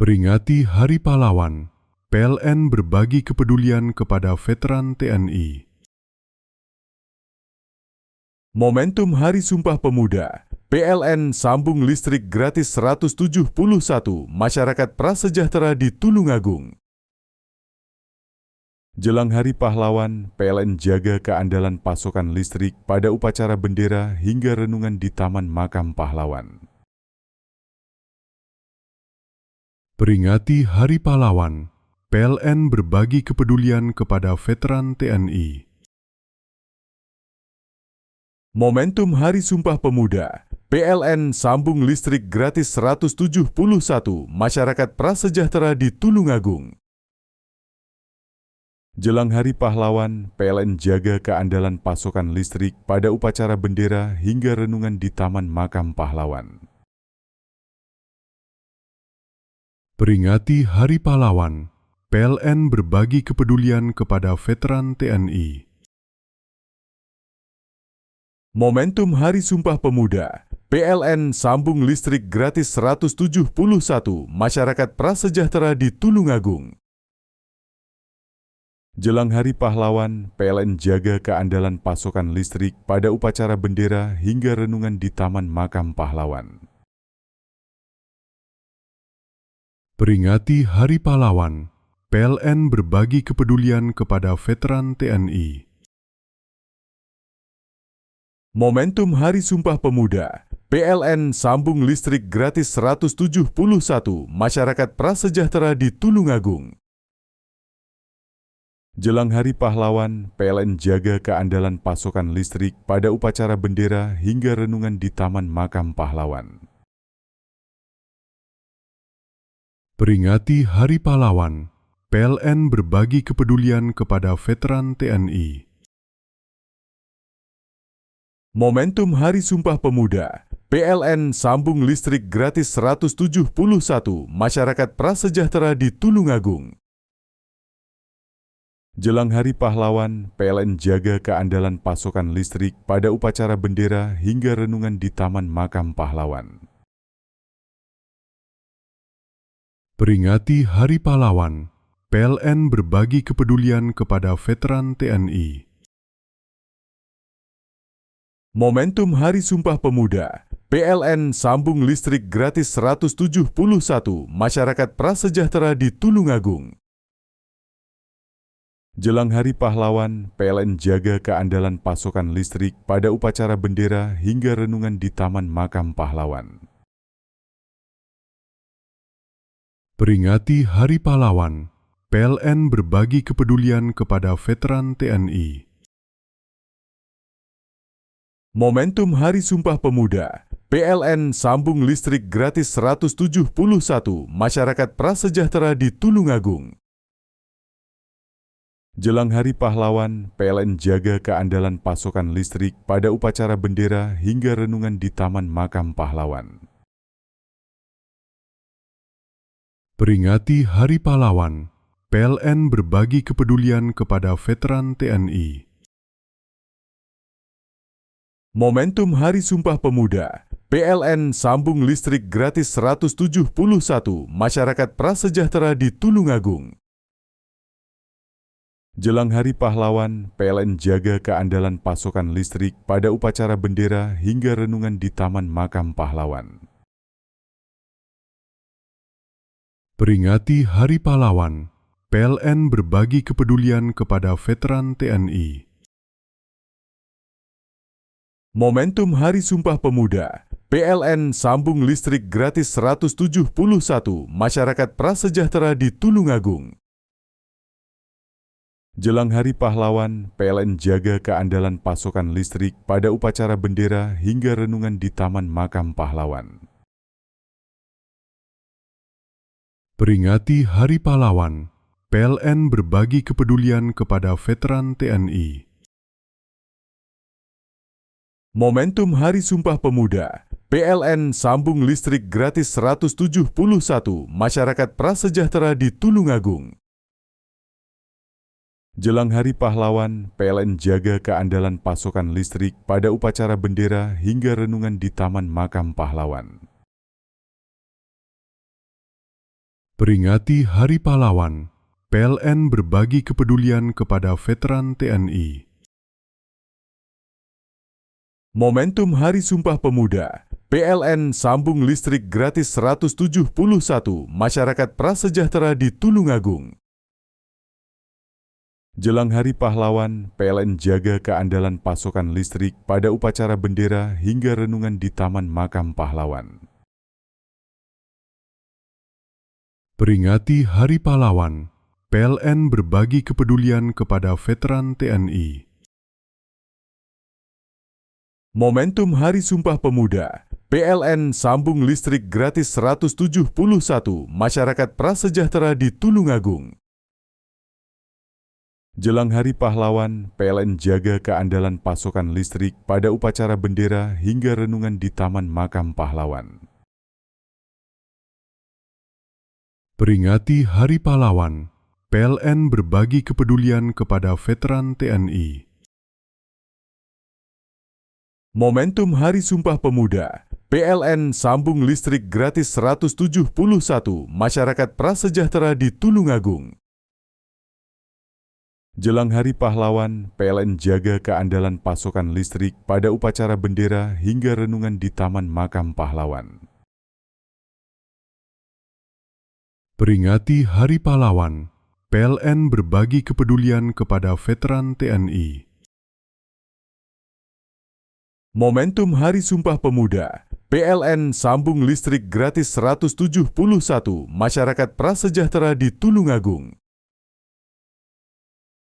Speaker 9: Peringati Hari Pahlawan, PLN berbagi kepedulian kepada veteran TNI.
Speaker 8: Momentum Hari Sumpah Pemuda, PLN sambung listrik gratis 171 masyarakat prasejahtera di Tulungagung. Jelang Hari Pahlawan, PLN jaga keandalan pasokan listrik pada upacara bendera hingga renungan di Taman Makam Pahlawan.
Speaker 9: Peringati Hari Pahlawan, PLN berbagi kepedulian kepada veteran TNI.
Speaker 8: Momentum Hari Sumpah Pemuda, PLN sambung listrik gratis 171 masyarakat prasejahtera di Tulungagung. Jelang Hari Pahlawan, PLN jaga keandalan pasokan listrik pada upacara bendera hingga renungan di Taman Makam Pahlawan.
Speaker 9: Peringati Hari Pahlawan, PLN berbagi kepedulian kepada veteran TNI.
Speaker 8: Momentum Hari Sumpah Pemuda, PLN sambung listrik gratis 171 masyarakat prasejahtera di Tulungagung. Jelang Hari Pahlawan, PLN jaga keandalan pasokan listrik pada upacara bendera hingga renungan di Taman Makam Pahlawan.
Speaker 9: Peringati Hari Pahlawan, PLN berbagi kepedulian kepada veteran TNI.
Speaker 8: Momentum Hari Sumpah Pemuda, PLN sambung listrik gratis 171 masyarakat prasejahtera di Tulungagung. Jelang Hari Pahlawan, PLN jaga keandalan pasokan listrik pada upacara bendera hingga renungan di Taman Makam Pahlawan.
Speaker 9: Peringati Hari Pahlawan, PLN berbagi kepedulian kepada veteran TNI.
Speaker 8: Momentum Hari Sumpah Pemuda, PLN sambung listrik gratis 171 masyarakat prasejahtera di Tulungagung. Jelang Hari Pahlawan, PLN jaga keandalan pasokan listrik pada upacara bendera hingga renungan di Taman Makam Pahlawan.
Speaker 9: Peringati Hari Pahlawan, PLN berbagi kepedulian kepada veteran TNI.
Speaker 8: Momentum Hari Sumpah Pemuda, PLN sambung listrik gratis 171 masyarakat prasejahtera di Tulungagung. Jelang Hari Pahlawan, PLN jaga keandalan pasokan listrik pada upacara bendera hingga renungan di Taman Makam Pahlawan.
Speaker 9: Peringati Hari Pahlawan, PLN berbagi kepedulian kepada veteran TNI.
Speaker 8: Momentum Hari Sumpah Pemuda, PLN sambung listrik gratis 171 masyarakat prasejahtera di Tulungagung. Jelang Hari Pahlawan, PLN jaga keandalan pasokan listrik pada upacara bendera hingga renungan di Taman Makam Pahlawan.
Speaker 9: Peringati Hari Pahlawan, PLN berbagi kepedulian kepada veteran TNI.
Speaker 8: Momentum Hari Sumpah Pemuda, PLN sambung listrik gratis 171 masyarakat prasejahtera di Tulungagung. Jelang Hari Pahlawan, PLN jaga keandalan pasokan listrik pada upacara bendera hingga renungan di Taman Makam Pahlawan.
Speaker 9: Peringati Hari Pahlawan, PLN berbagi kepedulian kepada veteran TNI.
Speaker 8: Momentum Hari Sumpah Pemuda, PLN sambung listrik gratis 171 masyarakat prasejahtera di Tulungagung. Jelang Hari Pahlawan, PLN jaga keandalan pasokan listrik pada upacara bendera hingga renungan di Taman Makam Pahlawan.
Speaker 9: Peringati Hari Pahlawan, PLN berbagi kepedulian kepada veteran TNI.
Speaker 8: Momentum Hari Sumpah Pemuda, PLN sambung listrik gratis 171 masyarakat prasejahtera di Tulungagung. Jelang Hari Pahlawan, PLN jaga keandalan pasokan listrik pada upacara bendera hingga renungan di Taman Makam Pahlawan.
Speaker 9: Peringati Hari Pahlawan, PLN berbagi kepedulian kepada veteran TNI.
Speaker 8: Momentum Hari Sumpah Pemuda, PLN sambung listrik gratis 171 masyarakat prasejahtera di Tulungagung. Jelang Hari Pahlawan, PLN jaga keandalan pasokan listrik pada upacara bendera hingga renungan di Taman Makam Pahlawan.
Speaker 9: Peringati Hari Pahlawan, PLN berbagi kepedulian kepada veteran TNI.
Speaker 8: Momentum Hari Sumpah Pemuda, PLN sambung listrik gratis 171 masyarakat prasejahtera di Tulungagung. Jelang Hari Pahlawan, PLN jaga keandalan pasokan listrik pada upacara bendera hingga renungan di Taman Makam Pahlawan.
Speaker 9: Peringati Hari Pahlawan, PLN berbagi kepedulian kepada veteran TNI.
Speaker 8: Momentum Hari Sumpah Pemuda, PLN sambung listrik gratis 171 masyarakat prasejahtera di Tulungagung. Jelang Hari Pahlawan, PLN jaga keandalan pasokan listrik pada upacara bendera hingga renungan di Taman Makam Pahlawan.
Speaker 9: Peringati Hari Pahlawan, PLN berbagi kepedulian kepada veteran TNI.
Speaker 8: Momentum Hari Sumpah Pemuda, PLN sambung listrik gratis 171 masyarakat prasejahtera di Tulungagung.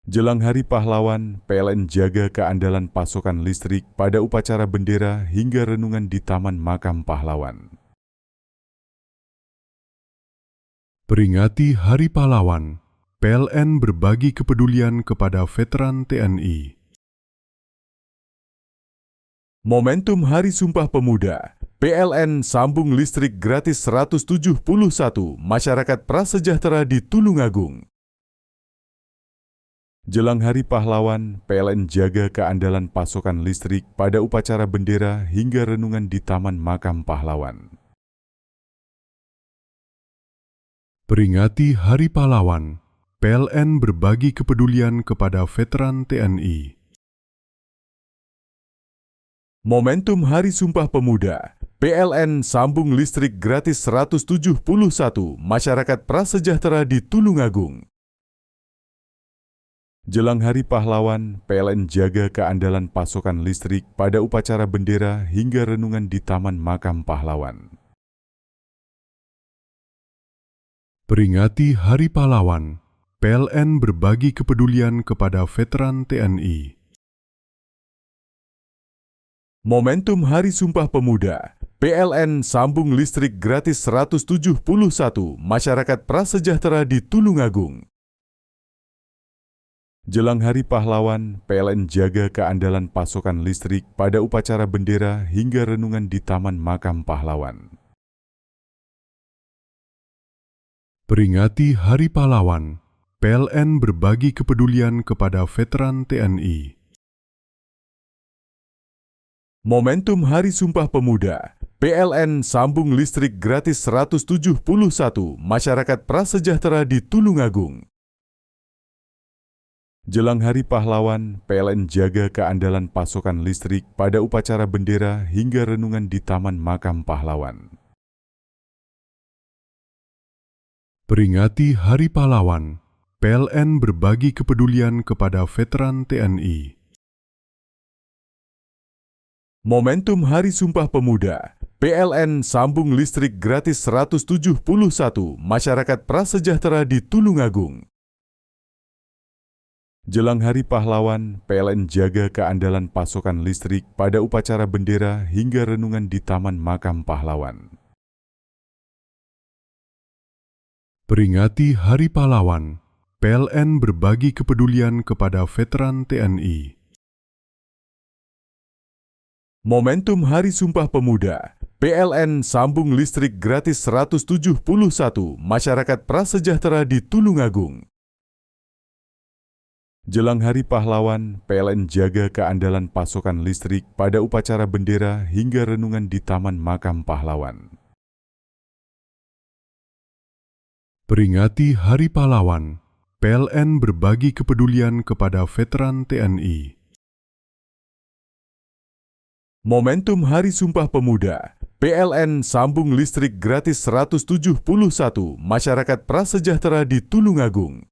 Speaker 8: Jelang Hari Pahlawan, PLN jaga keandalan pasokan listrik pada upacara bendera hingga renungan di Taman Makam Pahlawan.
Speaker 9: Peringati Hari Pahlawan, PLN berbagi kepedulian kepada veteran TNI.
Speaker 8: Momentum Hari Sumpah Pemuda, PLN sambung listrik gratis 171 masyarakat prasejahtera di Tulungagung. Jelang Hari Pahlawan, PLN jaga keandalan pasokan listrik pada upacara bendera hingga renungan di Taman Makam Pahlawan.
Speaker 9: Peringati Hari Pahlawan, PLN berbagi kepedulian kepada veteran TNI.
Speaker 8: Momentum Hari Sumpah Pemuda, PLN sambung listrik gratis 171 masyarakat prasejahtera di Tulungagung. Jelang Hari Pahlawan, PLN jaga keandalan pasokan listrik pada upacara bendera hingga renungan di Taman Makam Pahlawan.
Speaker 9: Peringati Hari Pahlawan, PLN berbagi kepedulian kepada veteran TNI.
Speaker 8: Momentum Hari Sumpah Pemuda, PLN sambung listrik gratis 171 masyarakat prasejahtera di Tulungagung. Jelang Hari Pahlawan, PLN jaga keandalan pasokan listrik pada upacara bendera hingga renungan di Taman Makam Pahlawan.
Speaker 9: Peringati Hari Pahlawan, PLN berbagi kepedulian kepada veteran TNI.
Speaker 8: Momentum Hari Sumpah Pemuda, PLN sambung listrik gratis 171 masyarakat prasejahtera di Tulungagung. Jelang Hari Pahlawan, PLN jaga keandalan pasokan listrik pada upacara bendera hingga renungan di Taman Makam Pahlawan.
Speaker 9: Peringati Hari Pahlawan, PLN berbagi kepedulian kepada veteran TNI.
Speaker 8: Momentum Hari Sumpah Pemuda, PLN sambung listrik gratis 171 masyarakat prasejahtera di Tulungagung. Jelang Hari Pahlawan, PLN jaga keandalan pasokan listrik pada upacara bendera hingga renungan di Taman Makam Pahlawan.
Speaker 9: Peringati Hari Pahlawan, PLN berbagi kepedulian kepada veteran TNI.
Speaker 8: Momentum Hari Sumpah Pemuda, PLN sambung listrik gratis 171 masyarakat prasejahtera di Tulungagung. Jelang Hari Pahlawan, PLN jaga keandalan pasokan listrik pada upacara bendera hingga renungan di Taman Makam Pahlawan.
Speaker 9: Peringati Hari Pahlawan, PLN berbagi kepedulian kepada veteran TNI.
Speaker 8: Momentum Hari Sumpah Pemuda, PLN sambung listrik gratis 171 masyarakat prasejahtera di Tulungagung.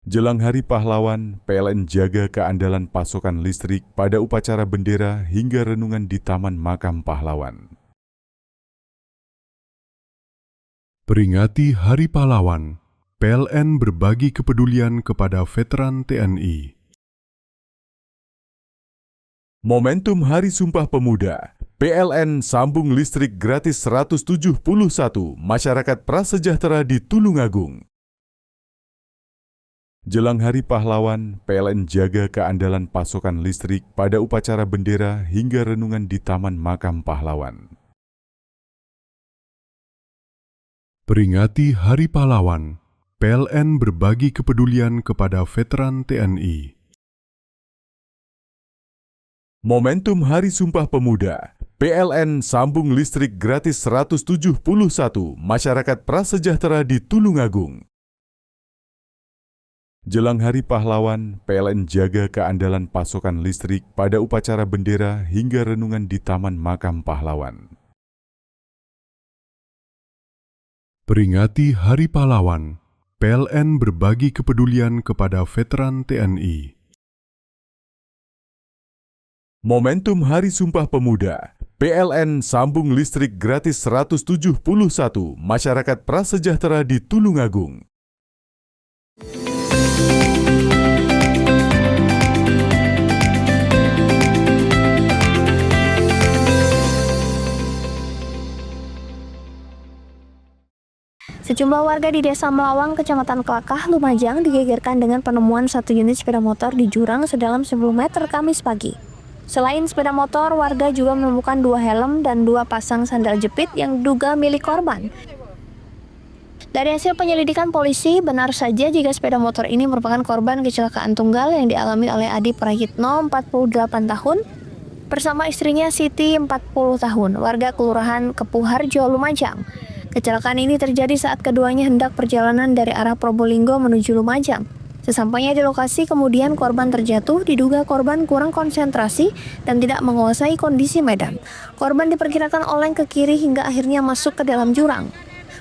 Speaker 8: Jelang Hari Pahlawan, PLN jaga keandalan pasokan listrik pada upacara bendera hingga renungan di Taman Makam Pahlawan.
Speaker 9: Peringati Hari Pahlawan, PLN berbagi kepedulian kepada veteran TNI.
Speaker 8: Momentum Hari Sumpah Pemuda, PLN sambung listrik gratis 171 masyarakat prasejahtera di Tulungagung. Jelang Hari Pahlawan, PLN jaga keandalan pasokan listrik pada upacara bendera hingga renungan di Taman Makam Pahlawan.
Speaker 9: Peringati Hari Pahlawan, PLN berbagi kepedulian kepada veteran TNI.
Speaker 8: Momentum Hari Sumpah Pemuda, PLN sambung listrik gratis 171 masyarakat prasejahtera di Tulungagung. Jelang Hari Pahlawan, PLN jaga keandalan pasokan listrik pada upacara bendera hingga renungan di Taman Makam Pahlawan.
Speaker 9: Peringati Hari Pahlawan, PLN berbagi kepedulian kepada veteran TNI.
Speaker 8: Momentum Hari Sumpah Pemuda, PLN sambung listrik gratis 171 masyarakat prasejahtera di Tulungagung.
Speaker 6: Sejumlah warga di Desa Melawang, Kecamatan Kelakah, Lumajang digegerkan dengan penemuan satu unit sepeda motor di jurang sedalam 10 meter Kamis pagi. Selain sepeda motor, warga juga menemukan 2 helm dan 2 pasang sandal jepit yang diduga milik korban. Dari hasil penyelidikan polisi, benar saja jika sepeda motor ini merupakan korban kecelakaan tunggal yang dialami oleh Adi Prayitno, 48 tahun, bersama istrinya Siti, 40 tahun, warga Kelurahan Kepuharjo, Lumajang. Kecelakaan ini terjadi saat keduanya hendak perjalanan dari arah Probolinggo menuju Lumajang. Sesampainya di lokasi, kemudian korban terjatuh, diduga korban kurang konsentrasi dan tidak menguasai kondisi medan. Korban diperkirakan oleng ke kiri hingga akhirnya masuk ke dalam jurang.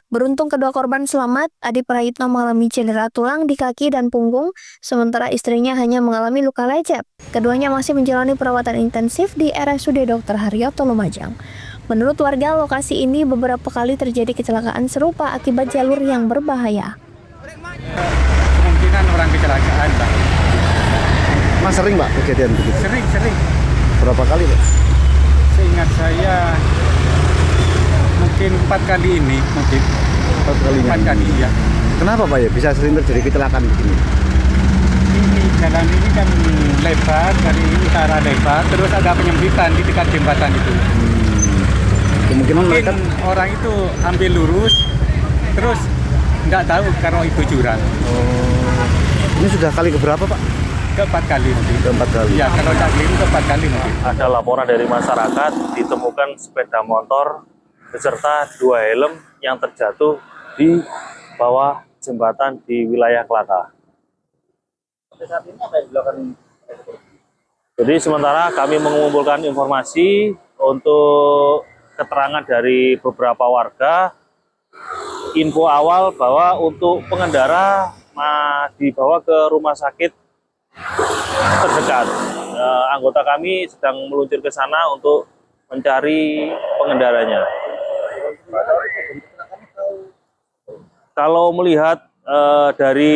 Speaker 6: Beruntung kedua korban selamat, Adi Prayitno mengalami cedera tulang di kaki dan punggung, sementara istrinya hanya mengalami luka lecet. Keduanya masih menjalani perawatan intensif di RSUD Dr. Haryoto, Lumajang. Menurut warga, lokasi ini beberapa kali terjadi kecelakaan serupa akibat jalur yang berbahaya.
Speaker 11: Kemungkinan orang kecelakaan, Pak.
Speaker 14: Mas sering, Pak, kejadian begitu?
Speaker 11: Sering.
Speaker 14: Berapa kali, Pak?
Speaker 11: Seingat saya mungkin 4 kali ini, mungkin. 4 kali, ya.
Speaker 14: Kenapa, Pak, ya bisa sering terjadi kecelakaan begini?
Speaker 11: Ini jalan ini kan lebar, dari utara lebar, terus ada penyempitan di dekat jembatan itu.
Speaker 14: Kemungkinan
Speaker 11: mungkin
Speaker 14: mereka
Speaker 11: orang itu ambil lurus, terus nggak tahu kalau itu jurang.
Speaker 14: Ini sudah kali keberapa, Pak?
Speaker 11: Keempat kali mungkin.
Speaker 14: Keempat kali.
Speaker 11: Ya, kalau tak keliru keempat kali mungkin.
Speaker 15: Ada laporan dari masyarakat ditemukan sepeda motor beserta 2 helm yang terjatuh di bawah jembatan di wilayah Kelakah.
Speaker 10: Saat ini apa yang dilakukan?
Speaker 15: Jadi sementara kami mengumpulkan informasi untuk keterangan dari beberapa warga. Info awal bahwa untuk pengendara dibawa ke rumah sakit terdekat. Anggota kami sedang meluncur ke sana untuk mencari pengendaranya. Kalau melihat dari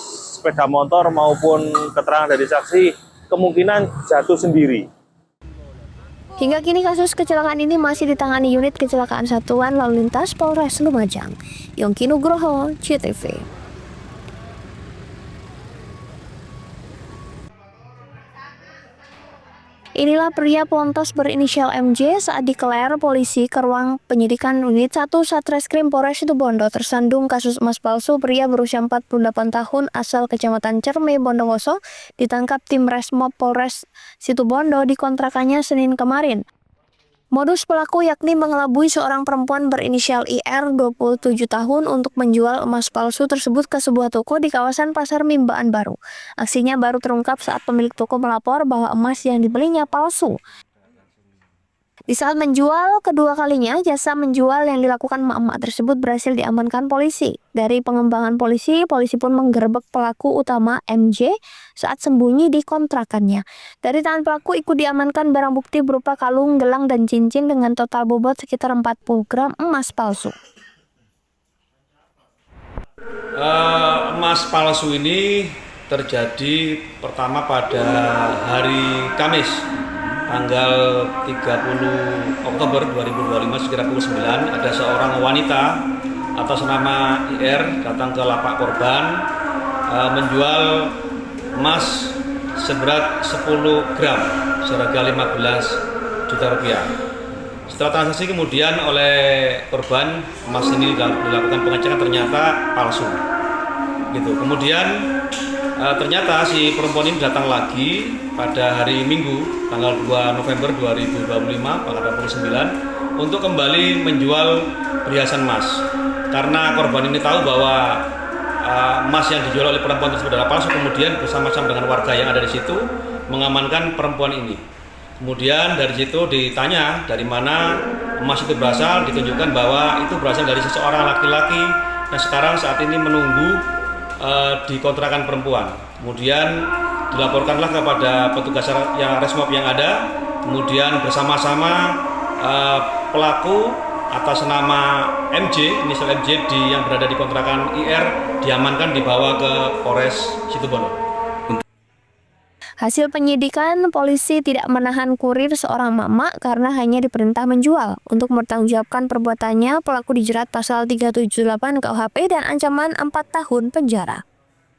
Speaker 15: sepeda motor maupun keterangan dari saksi, kemungkinan jatuh sendiri.
Speaker 6: Hingga kini kasus kecelakaan ini masih ditangani unit kecelakaan Satuan Lalu Lintas Polres Lumajang. Yongki Nugroho, CTV. Inilah pria Pontos berinisial MJ saat dikeler polisi ke ruang penyidikan unit 1 Satreskrim Polres Situbondo tersandung kasus emas palsu. Pria berusia 48 tahun asal Kecamatan Cerme, Bondowoso ditangkap tim Resmob Polres Situbondo di kontrakannya Senin kemarin. Modus pelaku yakni mengelabui seorang perempuan berinisial IR 27 tahun untuk menjual emas palsu tersebut ke sebuah toko di kawasan Pasar Mimbaan Baru. Aksinya baru terungkap saat pemilik toko melapor bahwa emas yang dibelinya palsu. Di saat menjual kedua kalinya, jasa menjual yang dilakukan emak-emak tersebut berhasil diamankan polisi. Dari pengembangan polisi pun menggerebek pelaku utama MJ saat sembunyi di kontrakannya. Dari tangan pelaku ikut diamankan barang bukti berupa kalung, gelang, dan cincin dengan total bobot sekitar 40 gram emas palsu.
Speaker 16: Emas palsu ini terjadi pertama pada hari Kamis tanggal 30 Oktober 2025 sekira pukul 9 ada seorang wanita atas nama IR datang ke lapak korban menjual emas seberat 10 gram seharga 15 juta rupiah. Setelah transaksi kemudian oleh korban emas ini dilakukan pengecekan ternyata palsu. Gitu. Kemudian ternyata si perempuan ini datang lagi pada hari Minggu tanggal 2 November 2025 pukul 9 untuk kembali menjual perhiasan emas. Karena korban ini tahu bahwa emas yang dijual oleh perempuan tersebut adalah palsu, kemudian bersama-sama dengan warga yang ada di situ mengamankan perempuan ini. Kemudian dari situ ditanya dari mana emas itu berasal, ditunjukkan bahwa itu berasal dari seseorang laki-laki yang sekarang saat ini menunggu di kontrakan perempuan. Kemudian dilaporkanlah kepada petugas yang Resmob yang ada. Kemudian bersama-sama pelaku atas nama MJ, inisial MJ yang berada di kontrakan IR diamankan dibawa ke Polres Situbondo.
Speaker 6: Hasil penyidikan, polisi tidak menahan kurir seorang emak-emak karena hanya diperintah menjual. Untuk mempertanggungjawabkan perbuatannya, pelaku dijerat pasal 378 KUHP dan ancaman 4 tahun penjara.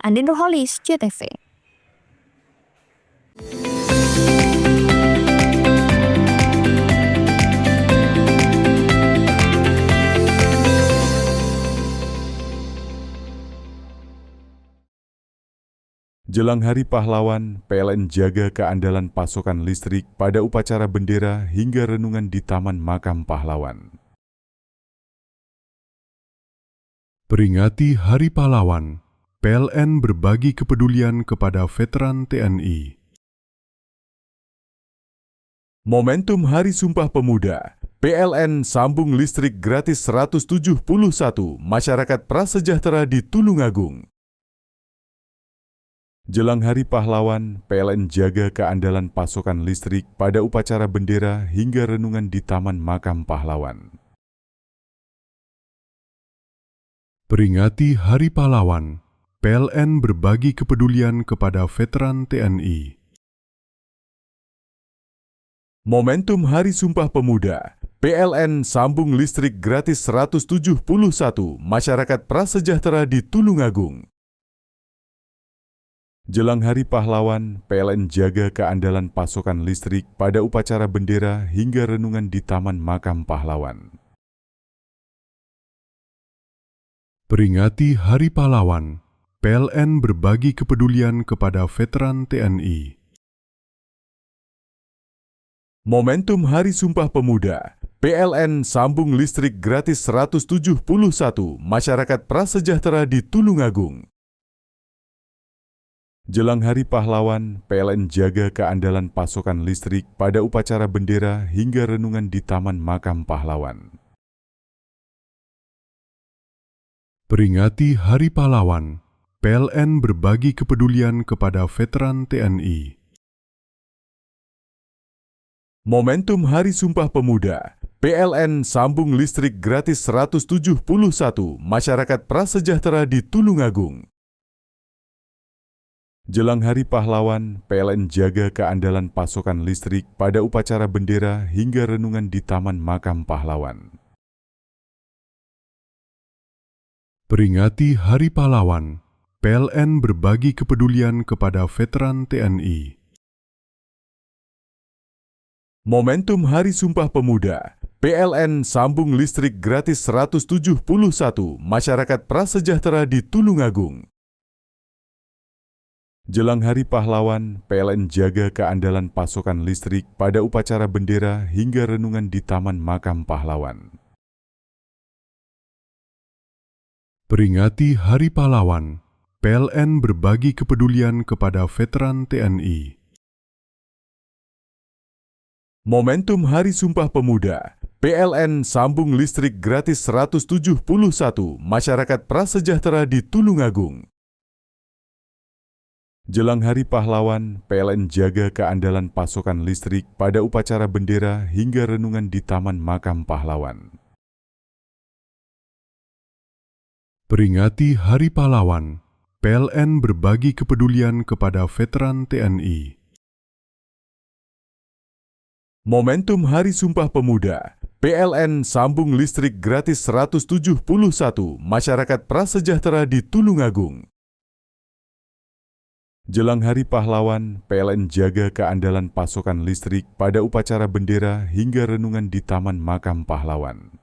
Speaker 6: Andin Nurholis, JTV.
Speaker 8: Jelang Hari Pahlawan, PLN jaga keandalan pasokan listrik pada upacara bendera hingga renungan di Taman Makam Pahlawan.
Speaker 9: Peringati Hari Pahlawan, PLN berbagi kepedulian kepada veteran TNI.
Speaker 8: Momentum Hari Sumpah Pemuda, PLN sambung listrik gratis 171 masyarakat prasejahtera di Tulungagung. Jelang Hari Pahlawan, PLN jaga keandalan pasokan listrik pada upacara bendera hingga renungan di Taman Makam Pahlawan.
Speaker 9: Peringati Hari Pahlawan, PLN berbagi kepedulian kepada veteran TNI.
Speaker 8: Momentum Hari Sumpah Pemuda, PLN sambung listrik gratis 171 masyarakat prasejahtera di Tulungagung. Jelang Hari Pahlawan, PLN jaga keandalan pasokan listrik pada upacara bendera hingga renungan di Taman Makam Pahlawan.
Speaker 9: Peringati Hari Pahlawan, PLN berbagi kepedulian kepada veteran TNI.
Speaker 8: Momentum Hari Sumpah Pemuda, PLN sambung listrik gratis 171 masyarakat prasejahtera di Tulungagung. Jelang Hari Pahlawan, PLN jaga keandalan pasokan listrik pada upacara bendera hingga renungan di Taman Makam Pahlawan.
Speaker 9: Peringati Hari Pahlawan, PLN berbagi kepedulian kepada veteran TNI.
Speaker 8: Momentum Hari Sumpah Pemuda, PLN sambung listrik gratis 171 masyarakat prasejahtera di Tulungagung. Jelang Hari Pahlawan, PLN jaga keandalan pasokan listrik pada upacara bendera hingga renungan di Taman Makam Pahlawan.
Speaker 9: Peringati Hari Pahlawan, PLN berbagi kepedulian kepada veteran TNI.
Speaker 8: Momentum Hari Sumpah Pemuda, PLN sambung listrik gratis 171 masyarakat prasejahtera di Tulungagung. Jelang Hari Pahlawan, PLN jaga keandalan pasokan listrik pada upacara bendera hingga renungan di Taman Makam Pahlawan.
Speaker 9: Peringati Hari Pahlawan, PLN berbagi kepedulian kepada veteran TNI.
Speaker 8: Momentum Hari Sumpah Pemuda, PLN sambung listrik gratis 171 masyarakat prasejahtera di Tulungagung. Jelang Hari Pahlawan, PLN jaga keandalan pasokan listrik pada upacara bendera hingga renungan di Taman Makam Pahlawan.
Speaker 9: Peringati Hari Pahlawan, PLN berbagi kepedulian kepada veteran TNI.
Speaker 8: Momentum Hari Sumpah Pemuda, PLN sambung listrik gratis 171 masyarakat prasejahtera di Tulungagung. Jelang Hari Pahlawan, PLN jaga keandalan pasokan listrik pada upacara bendera hingga renungan di Taman Makam Pahlawan.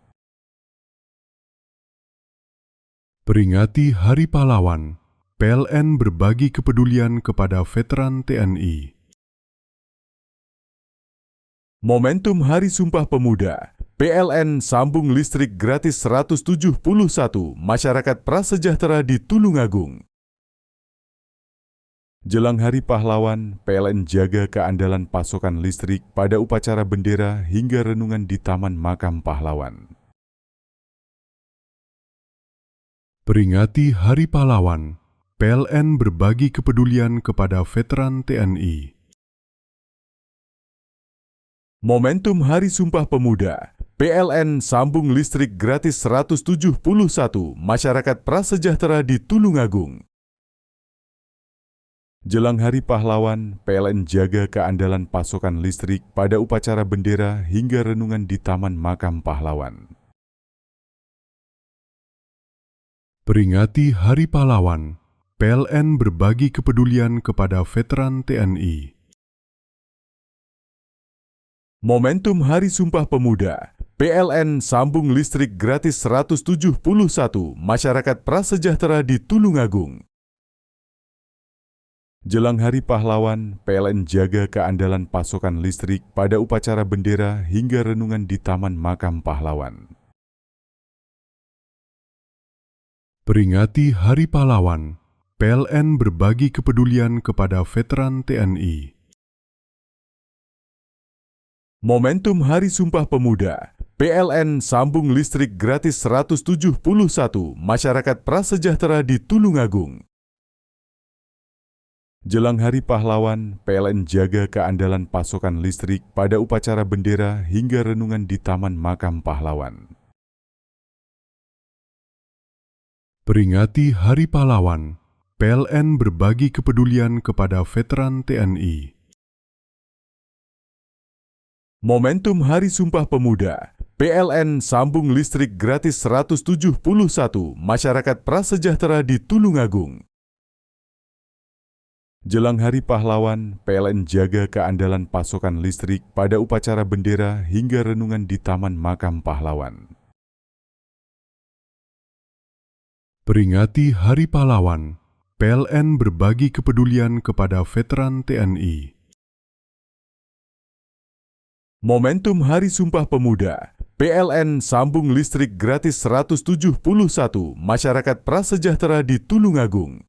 Speaker 9: Peringati Hari Pahlawan, PLN berbagi kepedulian kepada veteran TNI.
Speaker 8: Momentum Hari Sumpah Pemuda, PLN sambung listrik gratis 171 masyarakat prasejahtera di Tulungagung. Jelang Hari Pahlawan, PLN jaga keandalan pasokan listrik pada upacara bendera hingga renungan di Taman Makam Pahlawan.
Speaker 9: Peringati Hari Pahlawan, PLN berbagi kepedulian kepada veteran TNI.
Speaker 8: Momentum Hari Sumpah Pemuda, PLN sambung listrik gratis 171 masyarakat prasejahtera di Tulungagung. Jelang Hari Pahlawan, PLN jaga keandalan pasokan listrik pada upacara bendera hingga renungan di Taman Makam Pahlawan.
Speaker 9: Peringati Hari Pahlawan, PLN berbagi kepedulian kepada veteran TNI.
Speaker 8: Momentum Hari Sumpah Pemuda, PLN sambung listrik gratis 171 masyarakat prasejahtera di Tulungagung. Jelang Hari Pahlawan, PLN jaga keandalan pasokan listrik pada upacara bendera hingga renungan di Taman Makam Pahlawan.
Speaker 9: Peringati Hari Pahlawan, PLN berbagi kepedulian kepada veteran TNI.
Speaker 8: Momentum Hari Sumpah Pemuda, PLN sambung listrik gratis 171 masyarakat prasejahtera di Tulungagung. Jelang Hari Pahlawan, PLN jaga keandalan pasokan listrik pada upacara bendera hingga renungan di Taman Makam Pahlawan.
Speaker 9: Peringati Hari Pahlawan, PLN berbagi kepedulian kepada veteran TNI.
Speaker 8: Momentum Hari Sumpah Pemuda, PLN sambung listrik gratis 171 masyarakat prasejahtera di Tulungagung. Jelang Hari Pahlawan, PLN jaga keandalan pasokan listrik pada upacara bendera hingga renungan di Taman Makam Pahlawan.
Speaker 9: Peringati Hari Pahlawan, PLN berbagi kepedulian kepada veteran TNI.
Speaker 8: Momentum Hari Sumpah Pemuda, PLN sambung listrik gratis 171 masyarakat prasejahtera di Tulungagung.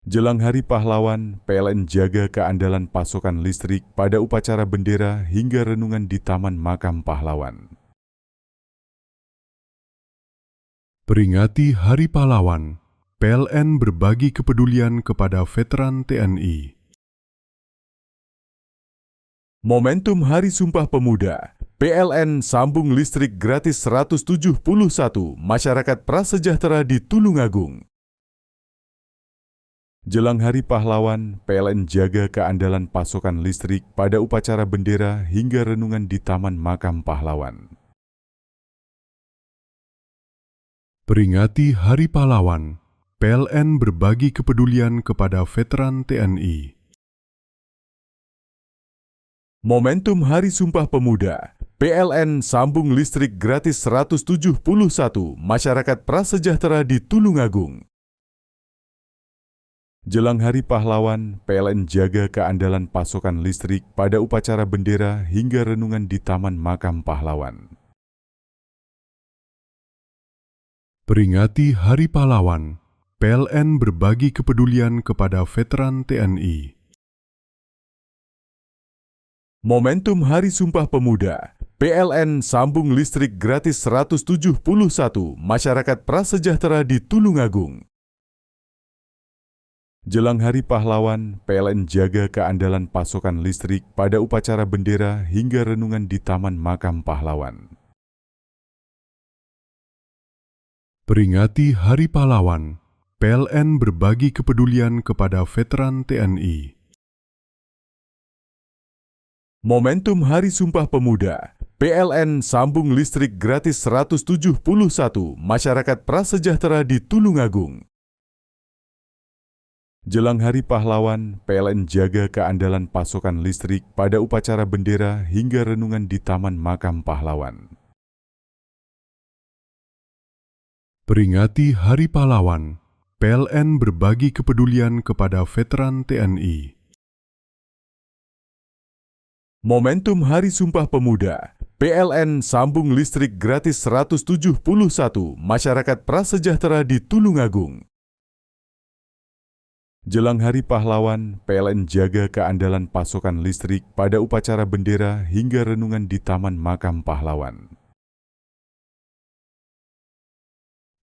Speaker 8: Jelang Hari Pahlawan, PLN jaga keandalan pasokan listrik pada upacara bendera hingga renungan di Taman Makam Pahlawan.
Speaker 9: Peringati Hari Pahlawan, PLN berbagi kepedulian kepada veteran TNI.
Speaker 8: Momentum Hari Sumpah Pemuda, PLN sambung listrik gratis 171 masyarakat prasejahtera di Tulungagung. Jelang Hari Pahlawan, PLN jaga keandalan pasokan listrik pada upacara bendera hingga renungan di Taman Makam Pahlawan.
Speaker 9: Peringati Hari Pahlawan, PLN berbagi kepedulian kepada veteran TNI.
Speaker 8: Momentum Hari Sumpah Pemuda, PLN sambung listrik gratis 171 masyarakat prasejahtera di Tulungagung. Jelang Hari Pahlawan, PLN jaga keandalan pasokan listrik pada upacara bendera hingga renungan di Taman Makam Pahlawan.
Speaker 9: Peringati Hari Pahlawan, PLN berbagi kepedulian kepada veteran TNI.
Speaker 8: Momentum Hari Sumpah Pemuda, PLN sambung listrik gratis 171 masyarakat prasejahtera di Tulungagung. Jelang Hari Pahlawan, PLN jaga keandalan pasokan listrik pada upacara bendera hingga renungan di Taman Makam Pahlawan.
Speaker 9: Peringati Hari Pahlawan, PLN berbagi kepedulian kepada veteran TNI.
Speaker 8: Momentum Hari Sumpah Pemuda, PLN sambung listrik gratis 171 masyarakat prasejahtera di Tulungagung. Jelang Hari Pahlawan, PLN jaga keandalan pasokan listrik pada upacara bendera hingga renungan di Taman Makam Pahlawan.
Speaker 9: Peringati Hari Pahlawan, PLN berbagi kepedulian kepada veteran TNI.
Speaker 8: Momentum Hari Sumpah Pemuda, PLN sambung listrik gratis 171 masyarakat prasejahtera di Tulungagung. Jelang Hari Pahlawan, PLN jaga keandalan pasokan listrik pada upacara bendera hingga renungan di Taman Makam Pahlawan.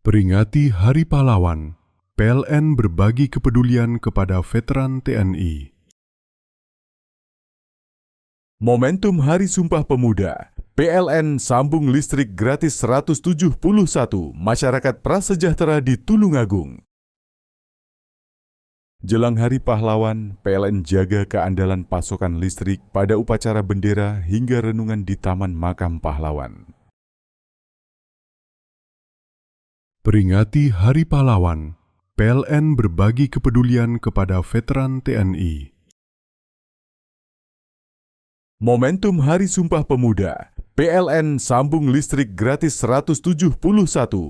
Speaker 9: Peringati Hari Pahlawan, PLN berbagi kepedulian kepada veteran TNI.
Speaker 8: Momentum Hari Sumpah Pemuda, PLN sambung listrik gratis 171 masyarakat prasejahtera di Tulungagung. Jelang Hari Pahlawan, PLN jaga keandalan pasokan listrik pada upacara bendera hingga renungan di Taman Makam Pahlawan.
Speaker 9: Peringati Hari Pahlawan, PLN berbagi kepedulian kepada veteran TNI.
Speaker 8: Momentum Hari Sumpah Pemuda, PLN sambung listrik gratis 171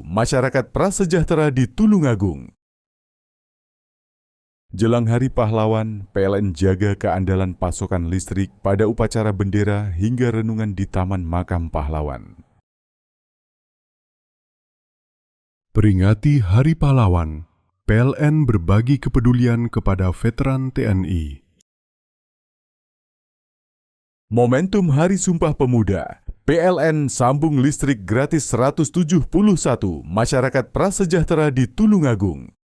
Speaker 8: masyarakat prasejahtera di Tulungagung. Jelang Hari Pahlawan, PLN jaga keandalan pasokan listrik pada upacara bendera hingga renungan di Taman Makam Pahlawan.
Speaker 9: Peringati Hari Pahlawan, PLN berbagi kepedulian kepada veteran TNI.
Speaker 8: Momentum Hari Sumpah Pemuda, PLN sambung listrik gratis 171 masyarakat prasejahtera di Tulungagung.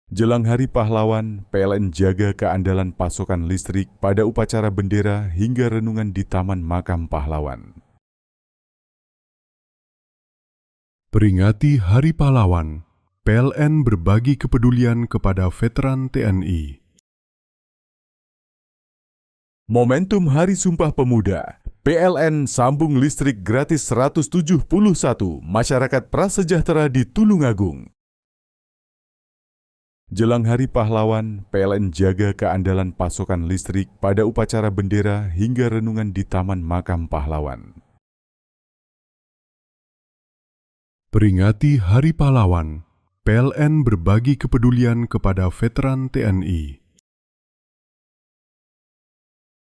Speaker 8: Jelang Hari Pahlawan, PLN jaga keandalan pasokan listrik pada upacara bendera hingga renungan di Taman Makam Pahlawan.
Speaker 9: Peringati Hari Pahlawan, PLN berbagi kepedulian kepada veteran TNI.
Speaker 8: Momentum Hari Sumpah Pemuda, PLN sambung listrik gratis 171 masyarakat prasejahtera di Tulungagung. Jelang Hari Pahlawan, PLN jaga keandalan pasokan listrik pada upacara bendera hingga renungan di Taman Makam Pahlawan.
Speaker 9: Peringati Hari Pahlawan, PLN berbagi kepedulian kepada veteran TNI.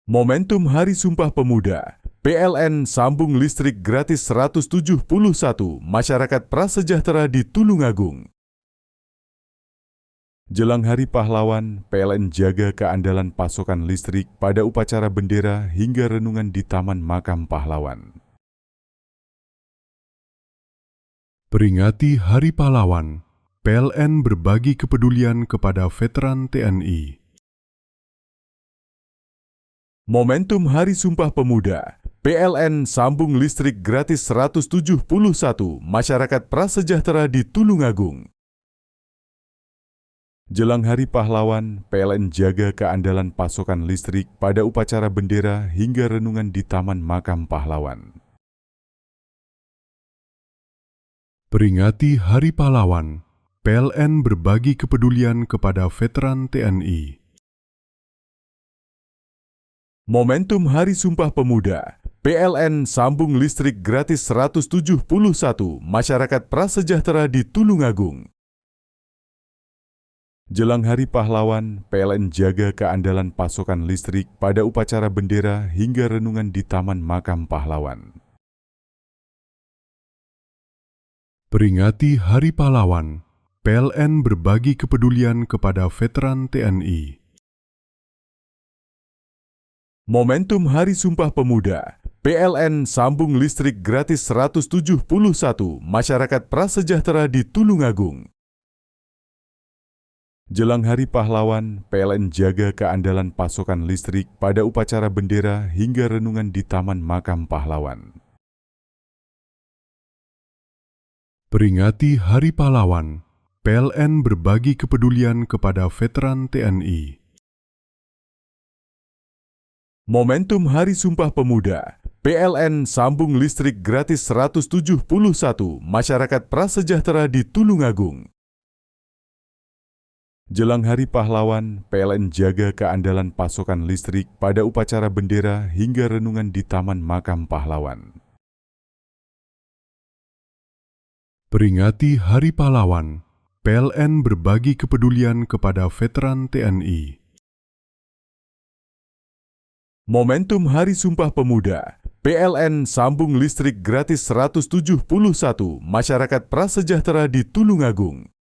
Speaker 8: Momentum Hari Sumpah Pemuda, PLN sambung listrik gratis 171 masyarakat prasejahtera di Tulungagung. Jelang Hari Pahlawan, PLN jaga keandalan pasokan listrik pada upacara bendera hingga renungan di Taman Makam Pahlawan.
Speaker 9: Peringati Hari Pahlawan, PLN berbagi kepedulian kepada veteran TNI.
Speaker 8: Momentum Hari Sumpah Pemuda, PLN sambung listrik gratis 171 masyarakat prasejahtera di Tulungagung. Jelang Hari Pahlawan, PLN jaga keandalan pasokan listrik pada upacara bendera hingga renungan di Taman Makam Pahlawan.
Speaker 9: Peringati Hari Pahlawan, PLN berbagi kepedulian kepada veteran TNI.
Speaker 8: Momentum Hari Sumpah Pemuda, PLN sambung listrik gratis 171 masyarakat prasejahtera di Tulungagung. Jelang Hari Pahlawan, PLN jaga keandalan pasokan listrik pada upacara bendera hingga renungan di Taman Makam Pahlawan.
Speaker 9: Peringati Hari Pahlawan, PLN berbagi kepedulian kepada veteran TNI.
Speaker 8: Momentum Hari Sumpah Pemuda, PLN sambung listrik gratis 171 masyarakat prasejahtera di Tulungagung. Jelang Hari Pahlawan, PLN jaga keandalan pasokan listrik pada upacara bendera hingga renungan di Taman Makam Pahlawan.
Speaker 9: Peringati Hari Pahlawan, PLN berbagi kepedulian kepada veteran TNI.
Speaker 8: Momentum Hari Sumpah Pemuda, PLN sambung listrik gratis 171 masyarakat prasejahtera di Tulungagung. Jelang Hari Pahlawan, PLN jaga keandalan pasokan listrik pada upacara bendera hingga renungan di Taman Makam Pahlawan.
Speaker 9: Peringati Hari Pahlawan, PLN berbagi kepedulian kepada veteran TNI.
Speaker 8: Momentum Hari Sumpah Pemuda, PLN sambung listrik gratis 171 masyarakat prasejahtera di Tulungagung.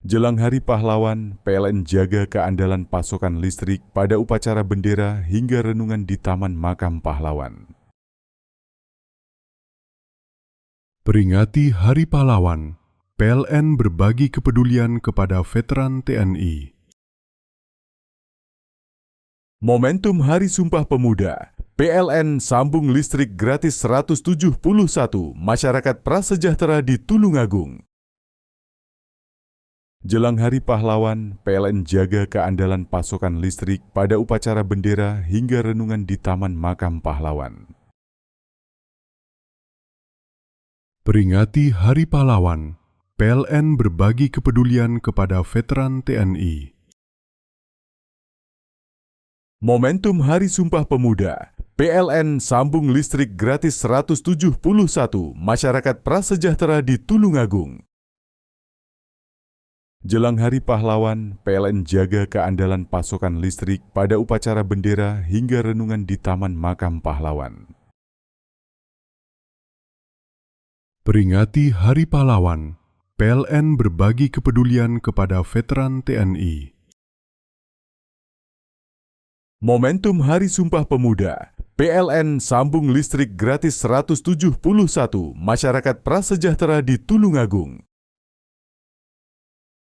Speaker 8: Jelang Hari Pahlawan, PLN jaga keandalan pasokan listrik pada upacara bendera hingga renungan di Taman Makam Pahlawan.
Speaker 9: Peringati Hari Pahlawan, PLN berbagi kepedulian kepada veteran TNI.
Speaker 8: Momentum Hari Sumpah Pemuda, PLN sambung listrik gratis 171 masyarakat prasejahtera di Tulungagung. Jelang Hari Pahlawan, PLN jaga keandalan pasokan listrik pada upacara bendera hingga renungan di Taman Makam Pahlawan.
Speaker 9: Peringati Hari Pahlawan, PLN berbagi kepedulian kepada veteran TNI.
Speaker 8: Momentum Hari Sumpah Pemuda, PLN sambung listrik gratis 171 masyarakat prasejahtera di Tulungagung. Jelang Hari Pahlawan, PLN jaga keandalan pasokan listrik pada upacara bendera hingga renungan di Taman Makam Pahlawan.
Speaker 9: Peringati Hari Pahlawan, PLN berbagi kepedulian kepada veteran TNI.
Speaker 8: Momentum Hari Sumpah Pemuda, PLN sambung listrik gratis 171 masyarakat prasejahtera di Tulungagung.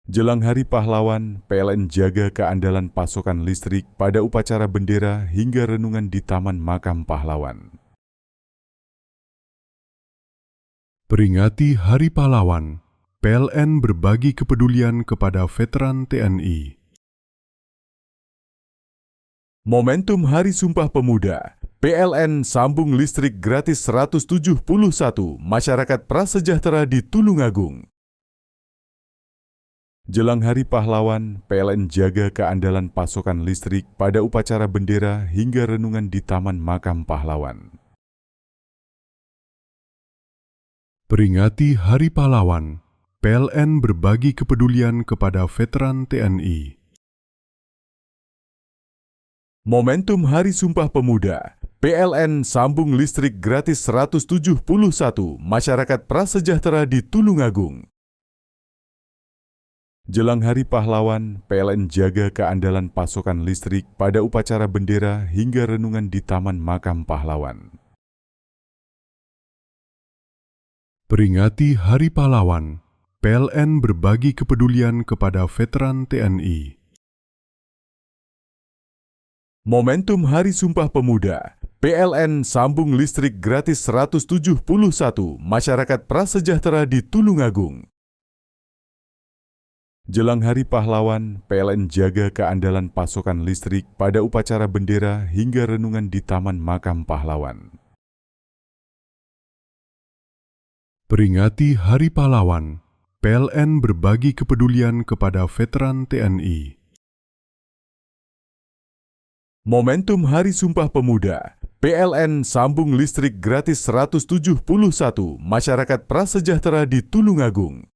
Speaker 8: Jelang Hari Pahlawan, PLN jaga keandalan pasokan listrik pada upacara bendera hingga renungan di Taman Makam Pahlawan.
Speaker 9: Peringati Hari Pahlawan, PLN berbagi kepedulian kepada veteran TNI.
Speaker 8: Momentum Hari Sumpah Pemuda, PLN sambung listrik gratis 171 masyarakat prasejahtera di Tulungagung. Jelang Hari Pahlawan, PLN jaga keandalan pasokan listrik pada upacara bendera hingga renungan di Taman Makam Pahlawan.
Speaker 9: Peringati Hari Pahlawan, PLN berbagi kepedulian kepada veteran TNI.
Speaker 8: Momentum Hari Sumpah Pemuda, PLN sambung listrik gratis 171 masyarakat prasejahtera di Tulungagung. Jelang Hari Pahlawan, PLN jaga keandalan pasokan listrik pada upacara bendera hingga renungan di Taman Makam Pahlawan.
Speaker 9: Peringati Hari Pahlawan, PLN berbagi kepedulian kepada veteran TNI.
Speaker 8: Momentum Hari Sumpah Pemuda, PLN sambung listrik gratis 171 masyarakat prasejahtera di Tulungagung. Jelang Hari Pahlawan, PLN jaga keandalan pasokan listrik pada upacara bendera hingga renungan di Taman Makam Pahlawan.
Speaker 9: Peringati Hari Pahlawan, PLN berbagi kepedulian kepada veteran TNI.
Speaker 8: Momentum Hari Sumpah Pemuda, PLN sambung listrik gratis 171 masyarakat prasejahtera di Tulungagung.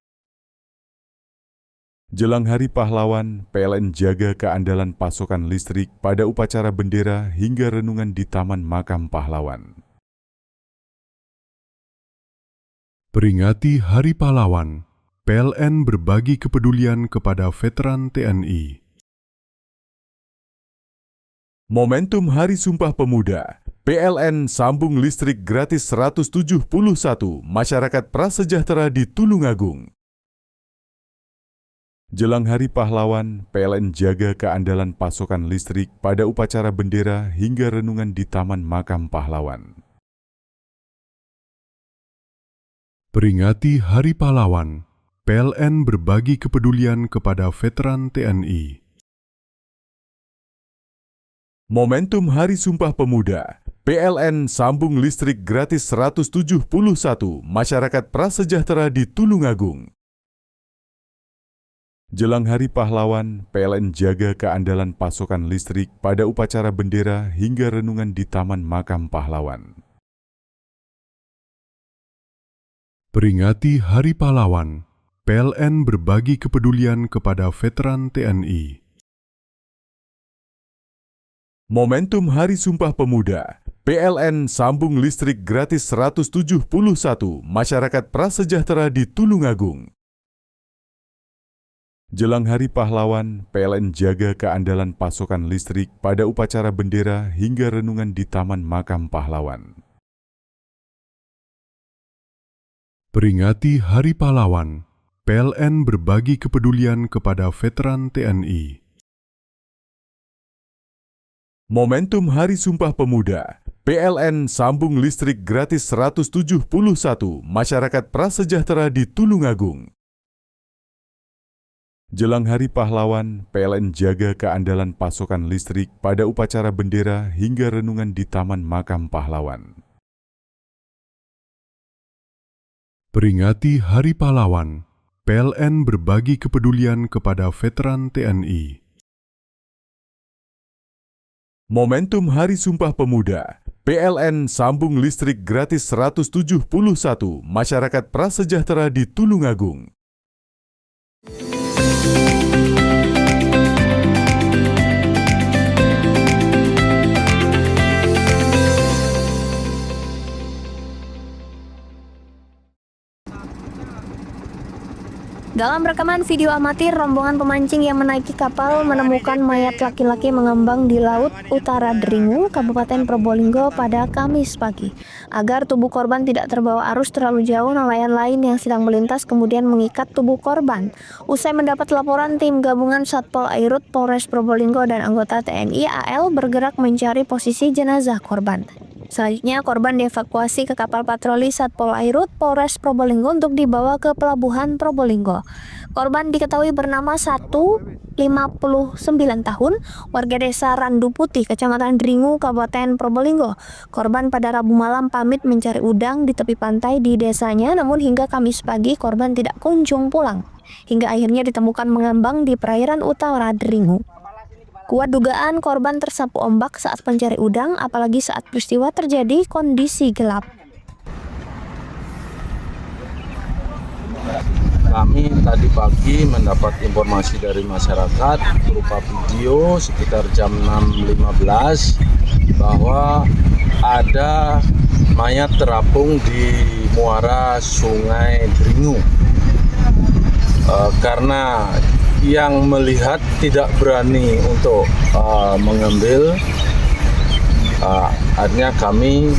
Speaker 8: Jelang Hari Pahlawan, PLN jaga keandalan pasokan listrik pada upacara bendera hingga renungan di Taman Makam Pahlawan.
Speaker 9: Peringati Hari Pahlawan, PLN berbagi kepedulian kepada veteran TNI.
Speaker 8: Momentum Hari Sumpah Pemuda, PLN sambung listrik gratis 171 masyarakat prasejahtera di Tulungagung. Jelang Hari Pahlawan, PLN jaga keandalan pasokan listrik pada upacara bendera hingga renungan di Taman Makam Pahlawan.
Speaker 9: Peringati Hari Pahlawan, PLN berbagi kepedulian kepada veteran TNI.
Speaker 8: Momentum Hari Sumpah Pemuda, PLN sambung listrik gratis 171 masyarakat prasejahtera di Tulungagung. Jelang Hari Pahlawan, PLN jaga keandalan pasokan listrik pada upacara bendera hingga renungan di Taman Makam Pahlawan.
Speaker 9: Peringati Hari Pahlawan, PLN berbagi kepedulian kepada veteran TNI.
Speaker 8: Momentum Hari Sumpah Pemuda, PLN sambung listrik gratis 171 masyarakat prasejahtera di Tulungagung. Jelang Hari Pahlawan, PLN jaga keandalan pasokan listrik pada upacara bendera hingga renungan di Taman Makam Pahlawan.
Speaker 9: Peringati Hari Pahlawan, PLN berbagi kepedulian kepada veteran TNI.
Speaker 8: Momentum Hari Sumpah Pemuda, PLN sambung listrik gratis 171 masyarakat prasejahtera di Tulungagung. Jelang Hari Pahlawan, PLN jaga keandalan pasokan listrik pada upacara bendera hingga renungan di Taman Makam Pahlawan.
Speaker 9: Peringati Hari Pahlawan, PLN berbagi kepedulian kepada veteran TNI.
Speaker 8: Momentum Hari Sumpah Pemuda, PLN sambung listrik gratis 171 masyarakat prasejahtera di Tulungagung.
Speaker 6: Dalam rekaman video amatir, rombongan pemancing yang menaiki kapal menemukan mayat laki-laki mengambang di Laut Utara Dringu, Kabupaten Probolinggo pada Kamis pagi. Agar tubuh korban tidak terbawa arus terlalu jauh, nelayan lain yang sedang melintas kemudian mengikat tubuh korban. Usai mendapat laporan, tim gabungan Satpol Airut Polres Probolinggo dan anggota TNI AL bergerak mencari posisi jenazah korban. Selanjutnya, korban dievakuasi ke kapal patroli Satpol Airut Polres Probolinggo untuk dibawa ke Pelabuhan Probolinggo. Korban diketahui bernama 59 tahun, warga desa Randu Putih, Kecamatan Dringu, Kabupaten Probolinggo. Korban pada Rabu malam pamit mencari udang di tepi pantai di desanya, namun hingga Kamis pagi korban tidak kunjung pulang. Hingga akhirnya ditemukan mengambang di perairan utara Dringu. Kuat dugaan korban tersapu ombak saat mencari udang, apalagi saat peristiwa terjadi kondisi gelap.
Speaker 17: Kami tadi pagi mendapat informasi dari masyarakat berupa video sekitar jam 6.15 bahwa ada mayat terapung di muara Sungai Dringu. Karena yang melihat tidak berani untuk mengambil, akhirnya kami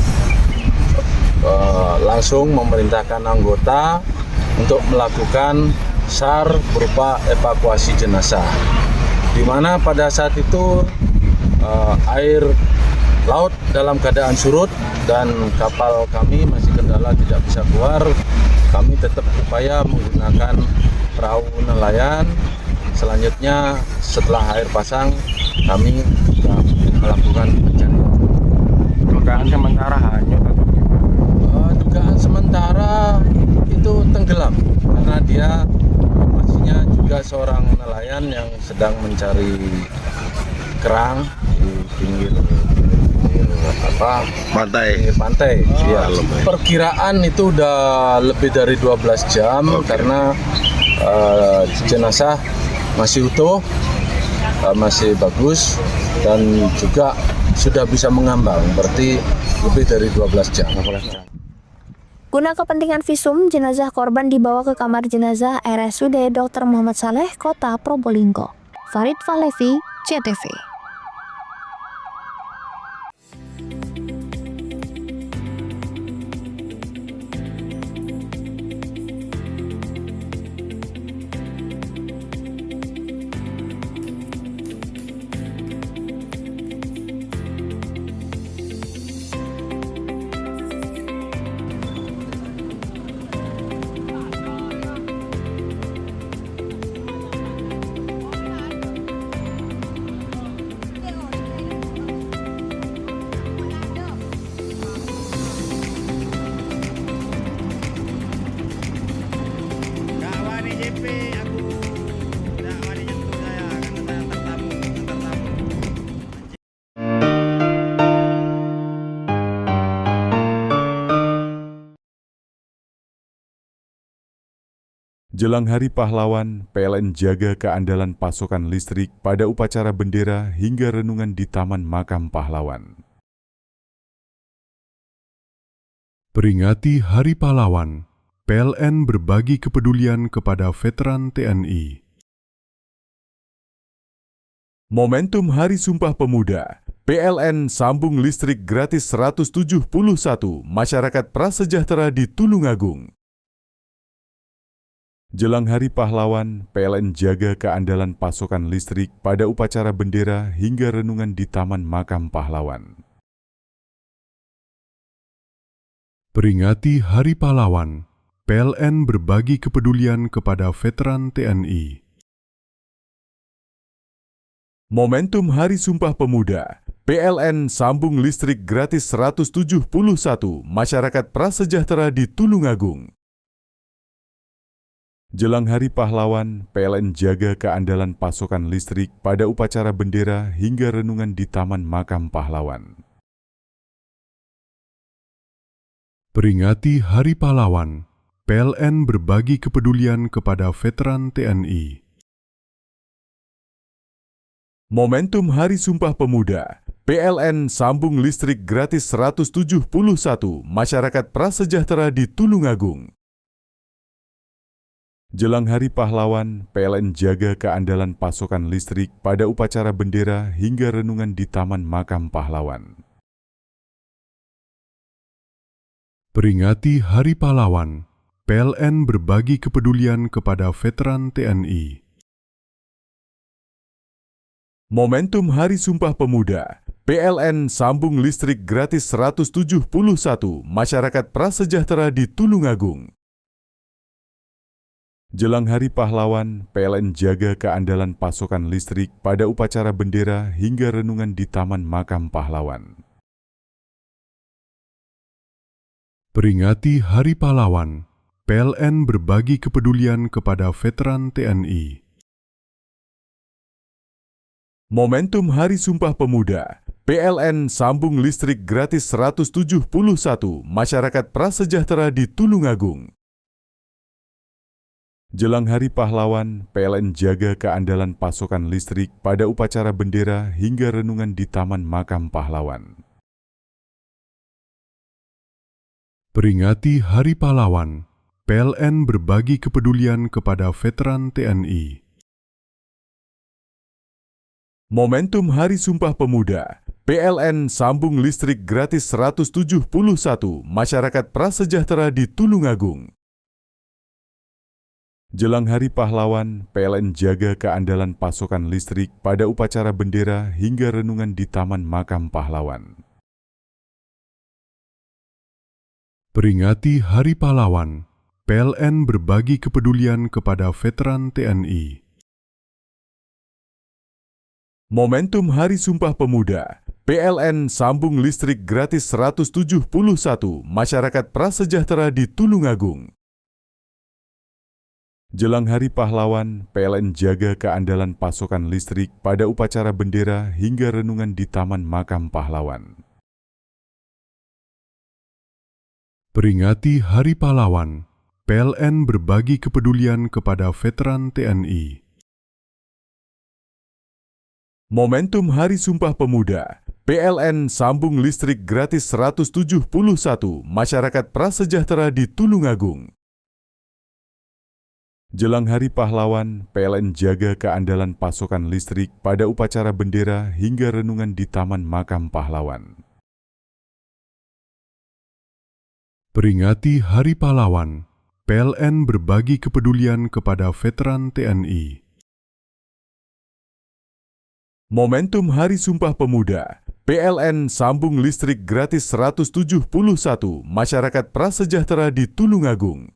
Speaker 17: langsung memerintahkan anggota untuk melakukan SAR berupa evakuasi jenazah, di mana pada saat itu air laut dalam keadaan surut dan kapal kami masih kendala tidak bisa keluar. Kami tetap upaya menggunakan perahu nelayan. Selanjutnya setelah air pasang, kami juga melakukan pencarian.
Speaker 11: Dugaan sementara hanyut atau gimana?
Speaker 17: Dugaan sementara itu tenggelam karena dia informasinya juga seorang nelayan yang sedang mencari kerang di pinggir pantai. Ya, perkiraan itu udah lebih dari 12 jam karena jenazah masih utuh, masih bagus, dan juga sudah bisa mengambang, berarti lebih dari 12 jam.
Speaker 6: Guna kepentingan visum, jenazah korban dibawa ke kamar jenazah RSUD Dr. Muhammad Saleh, Kota Probolinggo. Farid Falevi, CTV.
Speaker 8: Jelang Hari Pahlawan, PLN jaga keandalan pasokan listrik pada upacara bendera hingga renungan di Taman Makam Pahlawan.
Speaker 9: Peringati Hari Pahlawan, PLN berbagi kepedulian kepada veteran TNI.
Speaker 8: Momentum Hari Sumpah Pemuda, PLN sambung listrik gratis 171 masyarakat prasejahtera di Tulungagung. Jelang Hari Pahlawan, PLN jaga keandalan pasokan listrik pada upacara bendera hingga renungan di Taman Makam Pahlawan.
Speaker 9: Peringati Hari Pahlawan, PLN berbagi kepedulian kepada veteran TNI.
Speaker 8: Momentum Hari Sumpah Pemuda, PLN sambung listrik gratis 171 masyarakat prasejahtera di Tulungagung. Jelang Hari Pahlawan, PLN jaga keandalan pasokan listrik pada upacara bendera hingga renungan di Taman Makam Pahlawan.
Speaker 9: Peringati Hari Pahlawan, PLN berbagi kepedulian kepada veteran TNI.
Speaker 8: Momentum Hari Sumpah Pemuda, PLN sambung listrik gratis 171 masyarakat prasejahtera di Tulungagung. Jelang Hari Pahlawan, PLN jaga keandalan pasokan listrik pada upacara bendera hingga renungan di Taman Makam Pahlawan.
Speaker 9: Peringati Hari Pahlawan, PLN berbagi kepedulian kepada veteran TNI.
Speaker 8: Momentum Hari Sumpah Pemuda, PLN sambung listrik gratis 171 masyarakat prasejahtera di Tulungagung. Jelang Hari Pahlawan, PLN jaga keandalan pasokan listrik pada upacara bendera hingga renungan di Taman Makam Pahlawan.
Speaker 9: Peringati Hari Pahlawan, PLN berbagi kepedulian kepada veteran TNI.
Speaker 8: Momentum Hari Sumpah Pemuda, PLN sambung listrik gratis 171 masyarakat prasejahtera di Tulungagung. Jelang Hari Pahlawan, PLN jaga keandalan pasokan listrik pada upacara bendera hingga renungan di Taman Makam Pahlawan.
Speaker 9: Peringati Hari Pahlawan, PLN berbagi kepedulian kepada veteran TNI.
Speaker 8: Momentum Hari Sumpah Pemuda, PLN sambung listrik gratis 171 masyarakat prasejahtera di Tulungagung. Jelang Hari Pahlawan, PLN jaga keandalan pasokan listrik pada upacara bendera hingga renungan di Taman Makam Pahlawan.
Speaker 9: Peringati Hari Pahlawan, PLN berbagi kepedulian kepada veteran TNI.
Speaker 8: Momentum Hari Sumpah Pemuda, PLN sambung listrik gratis 171 masyarakat prasejahtera di Tulungagung. Jelang Hari Pahlawan, PLN jaga keandalan pasokan listrik pada upacara bendera hingga renungan di Taman Makam Pahlawan.
Speaker 9: Peringati Hari Pahlawan, PLN berbagi kepedulian kepada veteran TNI.
Speaker 8: Momentum Hari Sumpah Pemuda, PLN sambung listrik gratis 171 masyarakat prasejahtera di Tulungagung. Jelang Hari Pahlawan, PLN jaga keandalan pasokan listrik pada upacara bendera hingga renungan di Taman Makam Pahlawan.
Speaker 9: Peringati Hari Pahlawan, PLN berbagi kepedulian kepada veteran TNI.
Speaker 8: Momentum Hari Sumpah Pemuda, PLN sambung listrik gratis 171 masyarakat prasejahtera di Tulungagung.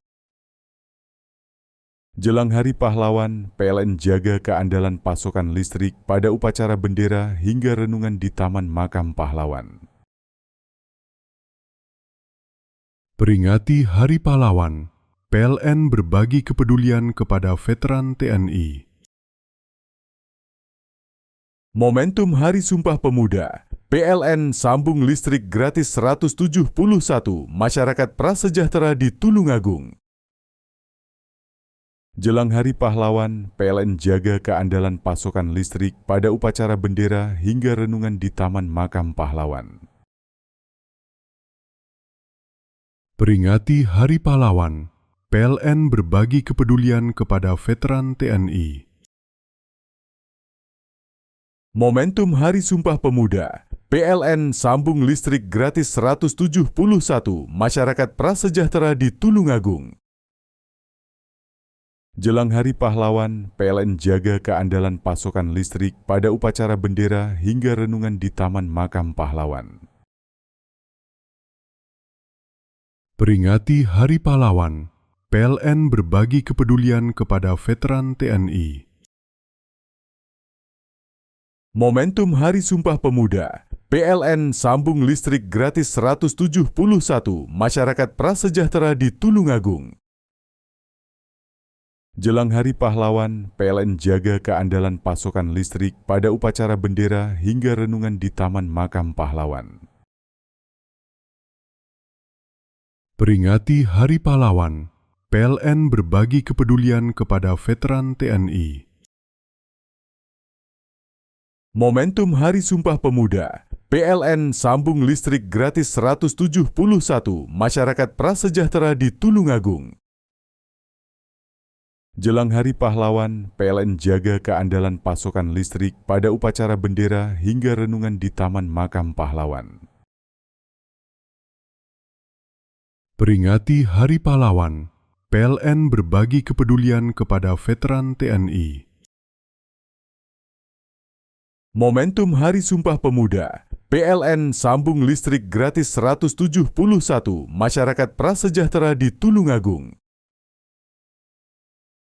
Speaker 8: Jelang Hari Pahlawan, PLN jaga keandalan pasokan listrik pada upacara bendera hingga renungan di Taman Makam Pahlawan.
Speaker 9: Peringati Hari Pahlawan, PLN berbagi kepedulian kepada veteran TNI.
Speaker 8: Momentum Hari Sumpah Pemuda, PLN sambung listrik gratis 171 masyarakat prasejahtera di Tulungagung. Jelang Hari Pahlawan, PLN jaga keandalan pasokan listrik pada upacara bendera hingga renungan di Taman Makam Pahlawan.
Speaker 9: Peringati Hari Pahlawan, PLN berbagi kepedulian kepada veteran TNI.
Speaker 8: Momentum Hari Sumpah Pemuda, PLN sambung listrik gratis 171 masyarakat prasejahtera di Tulungagung. Jelang Hari Pahlawan, PLN jaga keandalan pasokan listrik pada upacara bendera hingga renungan di Taman Makam Pahlawan.
Speaker 9: Peringati Hari Pahlawan, PLN berbagi kepedulian kepada veteran TNI.
Speaker 8: Momentum Hari Sumpah Pemuda, PLN sambung listrik gratis 171 masyarakat prasejahtera di Tulungagung. Jelang Hari Pahlawan, PLN jaga keandalan pasokan listrik pada upacara bendera hingga renungan di Taman Makam Pahlawan.
Speaker 9: Peringati Hari Pahlawan, PLN berbagi kepedulian kepada veteran TNI.
Speaker 8: Momentum Hari Sumpah Pemuda, PLN sambung listrik gratis 171 masyarakat prasejahtera di Tulungagung. Jelang Hari Pahlawan, PLN jaga keandalan pasokan listrik pada upacara bendera hingga renungan di Taman Makam Pahlawan.
Speaker 9: Peringati Hari Pahlawan, PLN berbagi kepedulian kepada veteran TNI.
Speaker 8: Momentum Hari Sumpah Pemuda, PLN sambung listrik gratis 171 masyarakat prasejahtera di Tulungagung.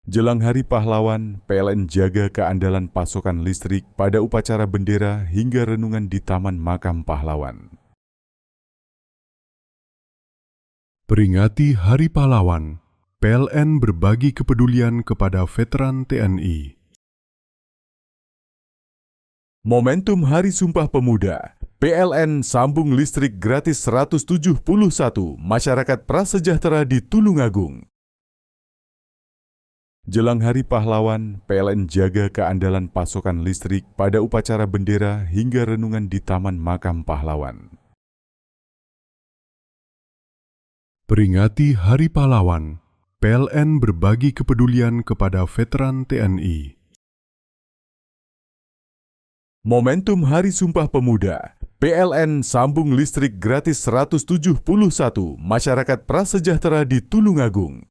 Speaker 8: Jelang Hari Pahlawan, PLN jaga keandalan pasokan listrik pada upacara bendera hingga renungan di Taman Makam Pahlawan.
Speaker 9: Peringati Hari Pahlawan, PLN berbagi kepedulian kepada veteran TNI.
Speaker 8: Momentum Hari Sumpah Pemuda, PLN sambung listrik gratis 171 masyarakat prasejahtera di Tulungagung. Jelang Hari Pahlawan, PLN jaga keandalan pasokan listrik pada upacara bendera hingga renungan di Taman Makam Pahlawan.
Speaker 9: Peringati Hari Pahlawan, PLN berbagi kepedulian kepada veteran TNI.
Speaker 8: Momentum Hari Sumpah Pemuda, PLN sambung listrik gratis 171 masyarakat prasejahtera di Tulungagung.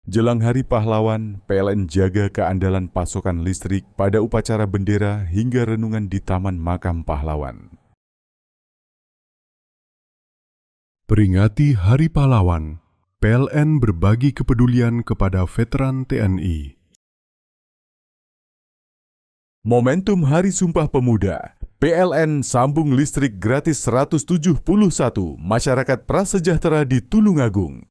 Speaker 8: Jelang Hari Pahlawan, PLN jaga keandalan pasokan listrik pada upacara bendera hingga renungan di Taman Makam Pahlawan.
Speaker 9: Peringati Hari Pahlawan, PLN berbagi kepedulian kepada veteran TNI.
Speaker 8: Momentum Hari Sumpah Pemuda, PLN sambung listrik gratis 171 masyarakat prasejahtera di Tulungagung.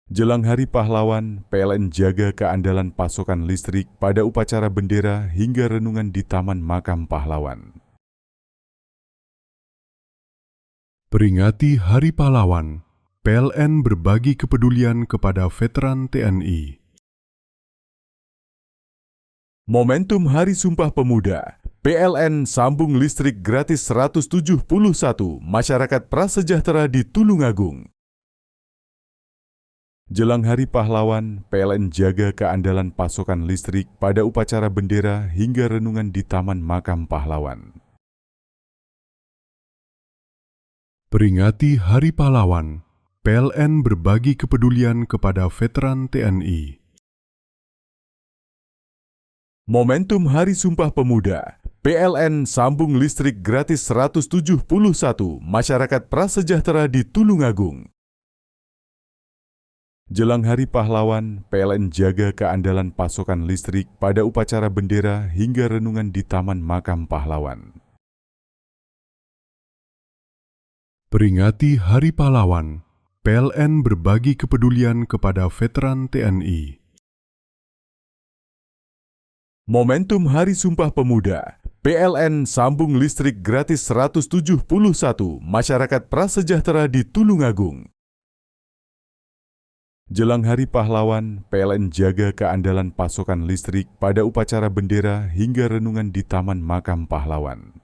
Speaker 8: Jelang Hari Pahlawan, PLN jaga keandalan pasokan listrik pada upacara bendera hingga renungan di Taman Makam Pahlawan.
Speaker 9: Peringati Hari Pahlawan, PLN berbagi kepedulian kepada veteran TNI.
Speaker 8: Momentum Hari Sumpah Pemuda, PLN sambung listrik gratis 171 masyarakat prasejahtera di Tulungagung. Jelang Hari Pahlawan, PLN jaga keandalan pasokan listrik pada upacara bendera hingga renungan di Taman Makam Pahlawan.
Speaker 9: Peringati Hari Pahlawan, PLN berbagi kepedulian kepada veteran TNI.
Speaker 8: Momentum Hari Sumpah Pemuda, PLN sambung listrik gratis 171 masyarakat prasejahtera di Tulungagung. Jelang Hari Pahlawan, PLN jaga keandalan pasokan listrik pada upacara bendera hingga renungan di Taman Makam Pahlawan.
Speaker 9: Peringati Hari Pahlawan, PLN berbagi kepedulian kepada veteran TNI.
Speaker 8: Momentum Hari Sumpah Pemuda, PLN sambung listrik gratis 171 masyarakat prasejahtera di Tulungagung. Jelang Hari Pahlawan, PLN jaga keandalan pasokan listrik pada upacara bendera hingga renungan di Taman Makam Pahlawan.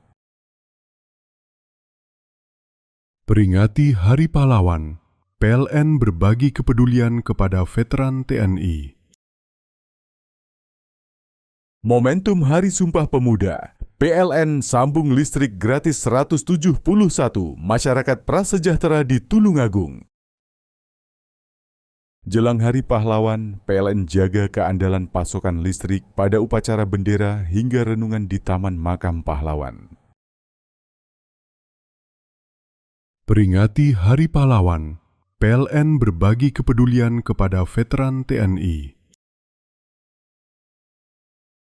Speaker 9: Peringati Hari Pahlawan, PLN berbagi kepedulian kepada veteran TNI.
Speaker 8: Momentum Hari Sumpah Pemuda, PLN sambung listrik gratis 171 masyarakat prasejahtera di Tulungagung. Jelang Hari Pahlawan, PLN jaga keandalan pasokan listrik pada upacara bendera hingga renungan di Taman Makam Pahlawan.
Speaker 9: Peringati Hari Pahlawan, PLN berbagi kepedulian kepada veteran TNI.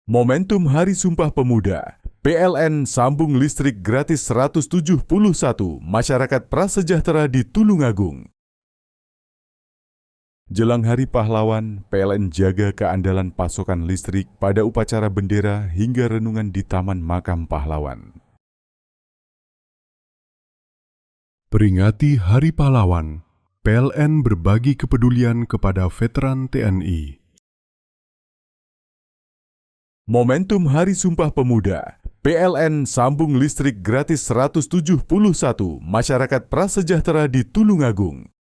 Speaker 8: Momentum Hari Sumpah Pemuda, PLN sambung listrik gratis 171 masyarakat prasejahtera di Tulungagung. Jelang Hari Pahlawan, PLN jaga keandalan pasokan listrik pada upacara bendera hingga renungan di Taman Makam Pahlawan.
Speaker 9: Peringati Hari Pahlawan, PLN berbagi kepedulian kepada veteran TNI.
Speaker 8: Momentum Hari Sumpah Pemuda, PLN sambung listrik gratis 171 masyarakat prasejahtera di Tulungagung.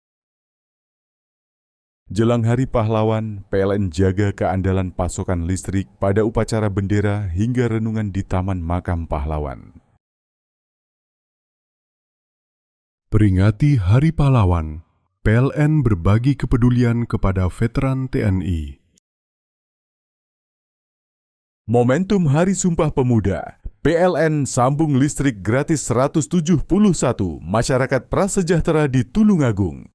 Speaker 8: Jelang Hari Pahlawan, PLN jaga keandalan pasokan listrik pada upacara bendera hingga renungan di Taman Makam Pahlawan.
Speaker 9: Peringati Hari Pahlawan, PLN berbagi kepedulian kepada veteran TNI.
Speaker 8: Momentum Hari Sumpah Pemuda, PLN sambung listrik gratis 171 masyarakat prasejahtera di Tulungagung.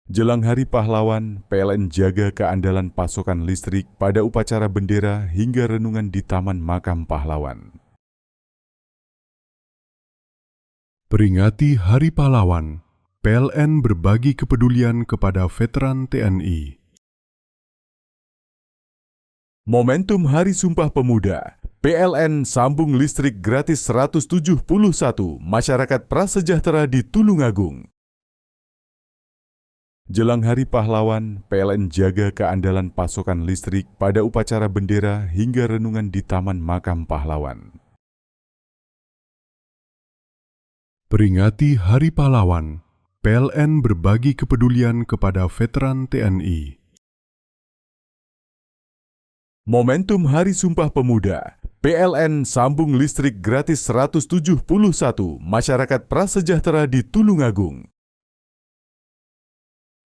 Speaker 8: Jelang Hari Pahlawan, PLN jaga keandalan pasokan listrik pada upacara bendera hingga renungan di Taman Makam Pahlawan.
Speaker 9: Peringati Hari Pahlawan, PLN berbagi kepedulian kepada veteran TNI.
Speaker 8: Momentum Hari Sumpah Pemuda, PLN sambung listrik gratis 171 masyarakat prasejahtera di Tulungagung. Jelang Hari Pahlawan, PLN jaga keandalan pasokan listrik pada upacara bendera hingga renungan di Taman Makam Pahlawan.
Speaker 9: Peringati Hari Pahlawan, PLN berbagi kepedulian kepada veteran TNI.
Speaker 8: Momentum Hari Sumpah Pemuda, PLN sambung listrik gratis 171 masyarakat prasejahtera di Tulungagung.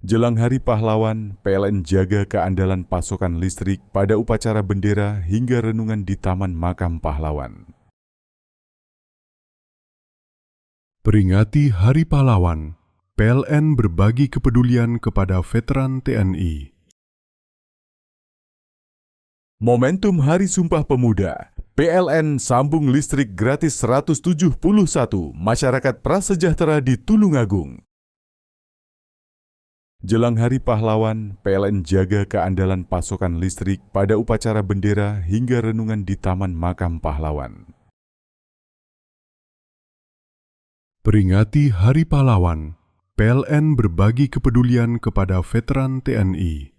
Speaker 8: Jelang Hari Pahlawan, PLN jaga keandalan pasokan listrik pada upacara bendera hingga renungan di Taman Makam Pahlawan.
Speaker 9: Peringati Hari Pahlawan, PLN berbagi kepedulian kepada veteran TNI.
Speaker 8: Momentum Hari Sumpah Pemuda, PLN sambung listrik gratis 171 masyarakat prasejahtera di Tulungagung. Jelang Hari Pahlawan, PLN jaga keandalan pasokan listrik pada upacara bendera hingga renungan di Taman Makam Pahlawan.
Speaker 9: Peringati Hari Pahlawan, PLN berbagi kepedulian kepada veteran TNI.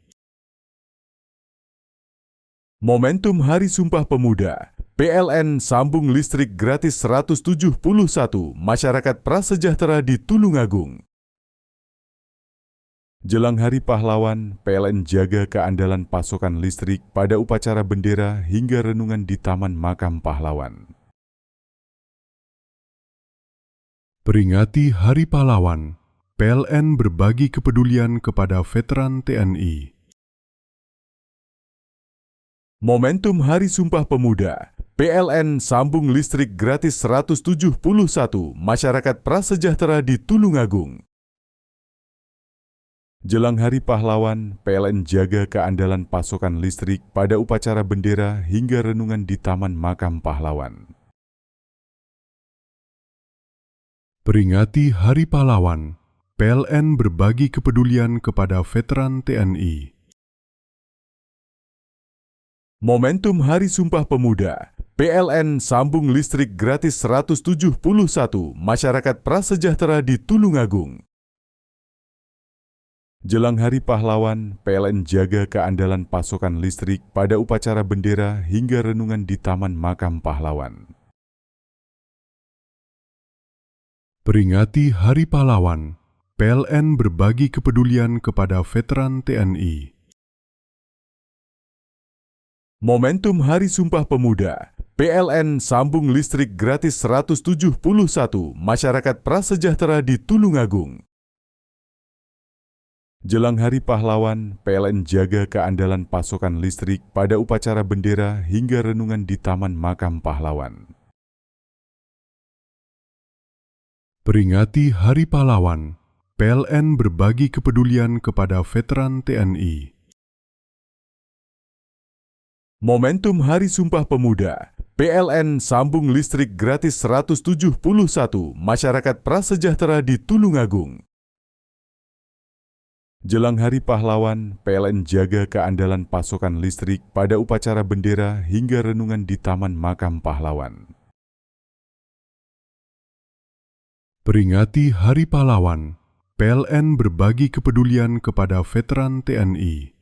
Speaker 8: Momentum Hari Sumpah Pemuda, PLN sambung listrik gratis 171 masyarakat prasejahtera di Tulungagung. Jelang Hari Pahlawan, PLN jaga keandalan pasokan listrik pada upacara bendera hingga renungan di Taman Makam Pahlawan.
Speaker 9: Peringati Hari Pahlawan, PLN berbagi kepedulian kepada veteran TNI.
Speaker 8: Momentum Hari Sumpah Pemuda, PLN sambung listrik gratis 171 masyarakat prasejahtera di Tulungagung. Jelang Hari Pahlawan, PLN jaga keandalan pasokan listrik pada upacara bendera hingga renungan di Taman Makam Pahlawan.
Speaker 9: Peringati Hari Pahlawan, PLN berbagi kepedulian kepada veteran TNI.
Speaker 8: Momentum Hari Sumpah Pemuda, PLN sambung listrik gratis 171 masyarakat prasejahtera di Tulungagung. Jelang Hari Pahlawan, PLN jaga keandalan pasokan listrik pada upacara bendera hingga renungan di Taman Makam Pahlawan.
Speaker 9: Peringati Hari Pahlawan, PLN berbagi kepedulian kepada veteran TNI.
Speaker 8: Momentum Hari Sumpah Pemuda, PLN sambung listrik gratis 171 masyarakat prasejahtera di Tulungagung. Jelang Hari Pahlawan, PLN jaga keandalan pasokan listrik pada upacara bendera hingga renungan di Taman Makam Pahlawan.
Speaker 9: Peringati Hari Pahlawan, PLN berbagi kepedulian kepada veteran TNI.
Speaker 8: Momentum Hari Sumpah Pemuda, PLN sambung listrik gratis 171 masyarakat prasejahtera di Tulungagung. Jelang Hari Pahlawan, PLN jaga keandalan pasokan listrik pada upacara bendera hingga renungan di Taman Makam Pahlawan.
Speaker 9: Peringati Hari Pahlawan, PLN berbagi kepedulian kepada veteran TNI.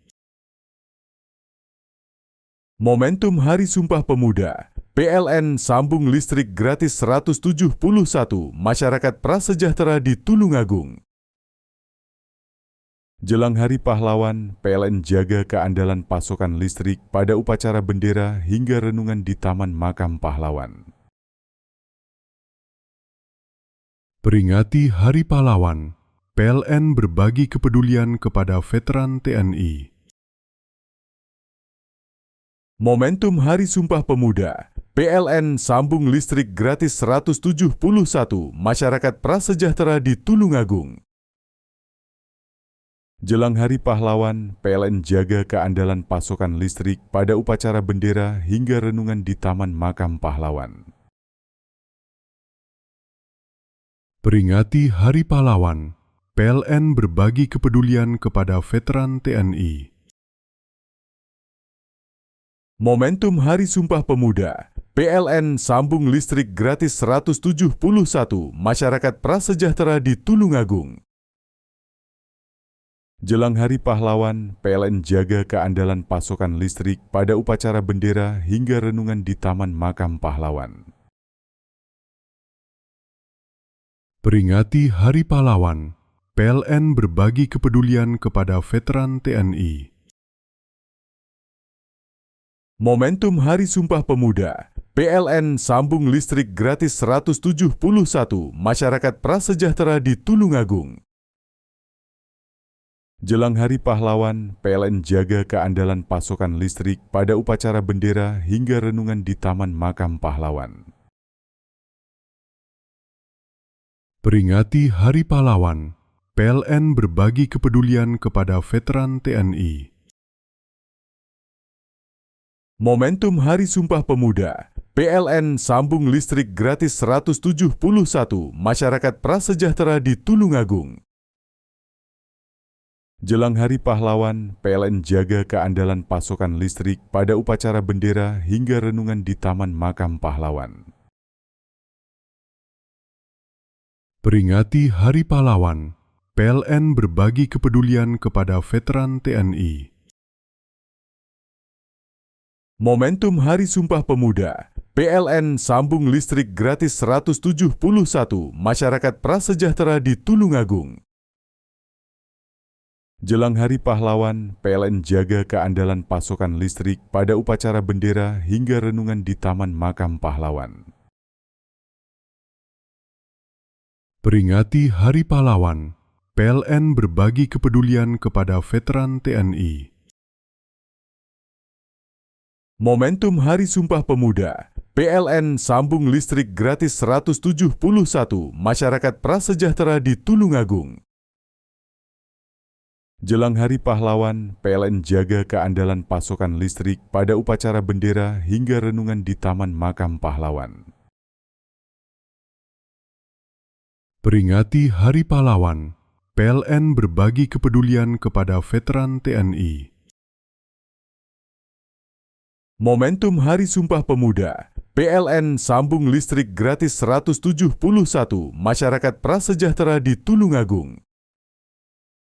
Speaker 8: Momentum Hari Sumpah Pemuda, PLN sambung listrik gratis 171 masyarakat prasejahtera di Tulungagung. Jelang Hari Pahlawan, PLN jaga keandalan pasokan listrik pada upacara bendera hingga renungan di Taman Makam Pahlawan.
Speaker 9: Peringati Hari Pahlawan, PLN berbagi kepedulian kepada veteran TNI.
Speaker 8: Momentum Hari Sumpah Pemuda, PLN sambung listrik gratis 171 masyarakat prasejahtera di Tulungagung. Jelang Hari Pahlawan, PLN jaga keandalan pasokan listrik pada upacara bendera hingga renungan di Taman Makam Pahlawan.
Speaker 9: Peringati Hari Pahlawan, PLN berbagi kepedulian kepada veteran TNI.
Speaker 8: Momentum Hari Sumpah Pemuda, PLN sambung listrik gratis 171 masyarakat prasejahtera di Tulungagung. Jelang Hari Pahlawan, PLN jaga keandalan pasokan listrik pada upacara bendera hingga renungan di Taman Makam Pahlawan.
Speaker 9: Peringati Hari Pahlawan, PLN berbagi kepedulian kepada veteran TNI.
Speaker 8: Momentum Hari Sumpah Pemuda, PLN sambung listrik gratis 171 masyarakat prasejahtera di Tulungagung. Jelang Hari Pahlawan, PLN jaga keandalan pasokan listrik pada upacara bendera hingga renungan di Taman Makam Pahlawan.
Speaker 9: Peringati Hari Pahlawan, PLN berbagi kepedulian kepada veteran TNI.
Speaker 8: Momentum Hari Sumpah Pemuda, PLN sambung listrik gratis 171 masyarakat prasejahtera di Tulungagung. Jelang Hari Pahlawan, PLN jaga keandalan pasokan listrik pada upacara bendera hingga renungan di Taman Makam Pahlawan.
Speaker 9: Peringati Hari Pahlawan, PLN berbagi kepedulian kepada veteran TNI.
Speaker 8: Momentum Hari Sumpah Pemuda, PLN sambung listrik gratis 171 masyarakat prasejahtera di Tulungagung. Jelang Hari Pahlawan, PLN jaga keandalan pasokan listrik pada upacara bendera hingga renungan di Taman Makam Pahlawan.
Speaker 9: Peringati Hari Pahlawan, PLN berbagi kepedulian kepada veteran TNI.
Speaker 8: Momentum Hari Sumpah Pemuda, PLN sambung listrik gratis 171 masyarakat prasejahtera di Tulungagung. Jelang Hari Pahlawan, PLN jaga keandalan pasokan listrik pada upacara bendera hingga renungan di Taman Makam Pahlawan.
Speaker 9: Peringati Hari Pahlawan, PLN berbagi kepedulian kepada veteran TNI.
Speaker 8: Momentum Hari Sumpah Pemuda, PLN sambung listrik gratis 171 masyarakat prasejahtera di Tulungagung.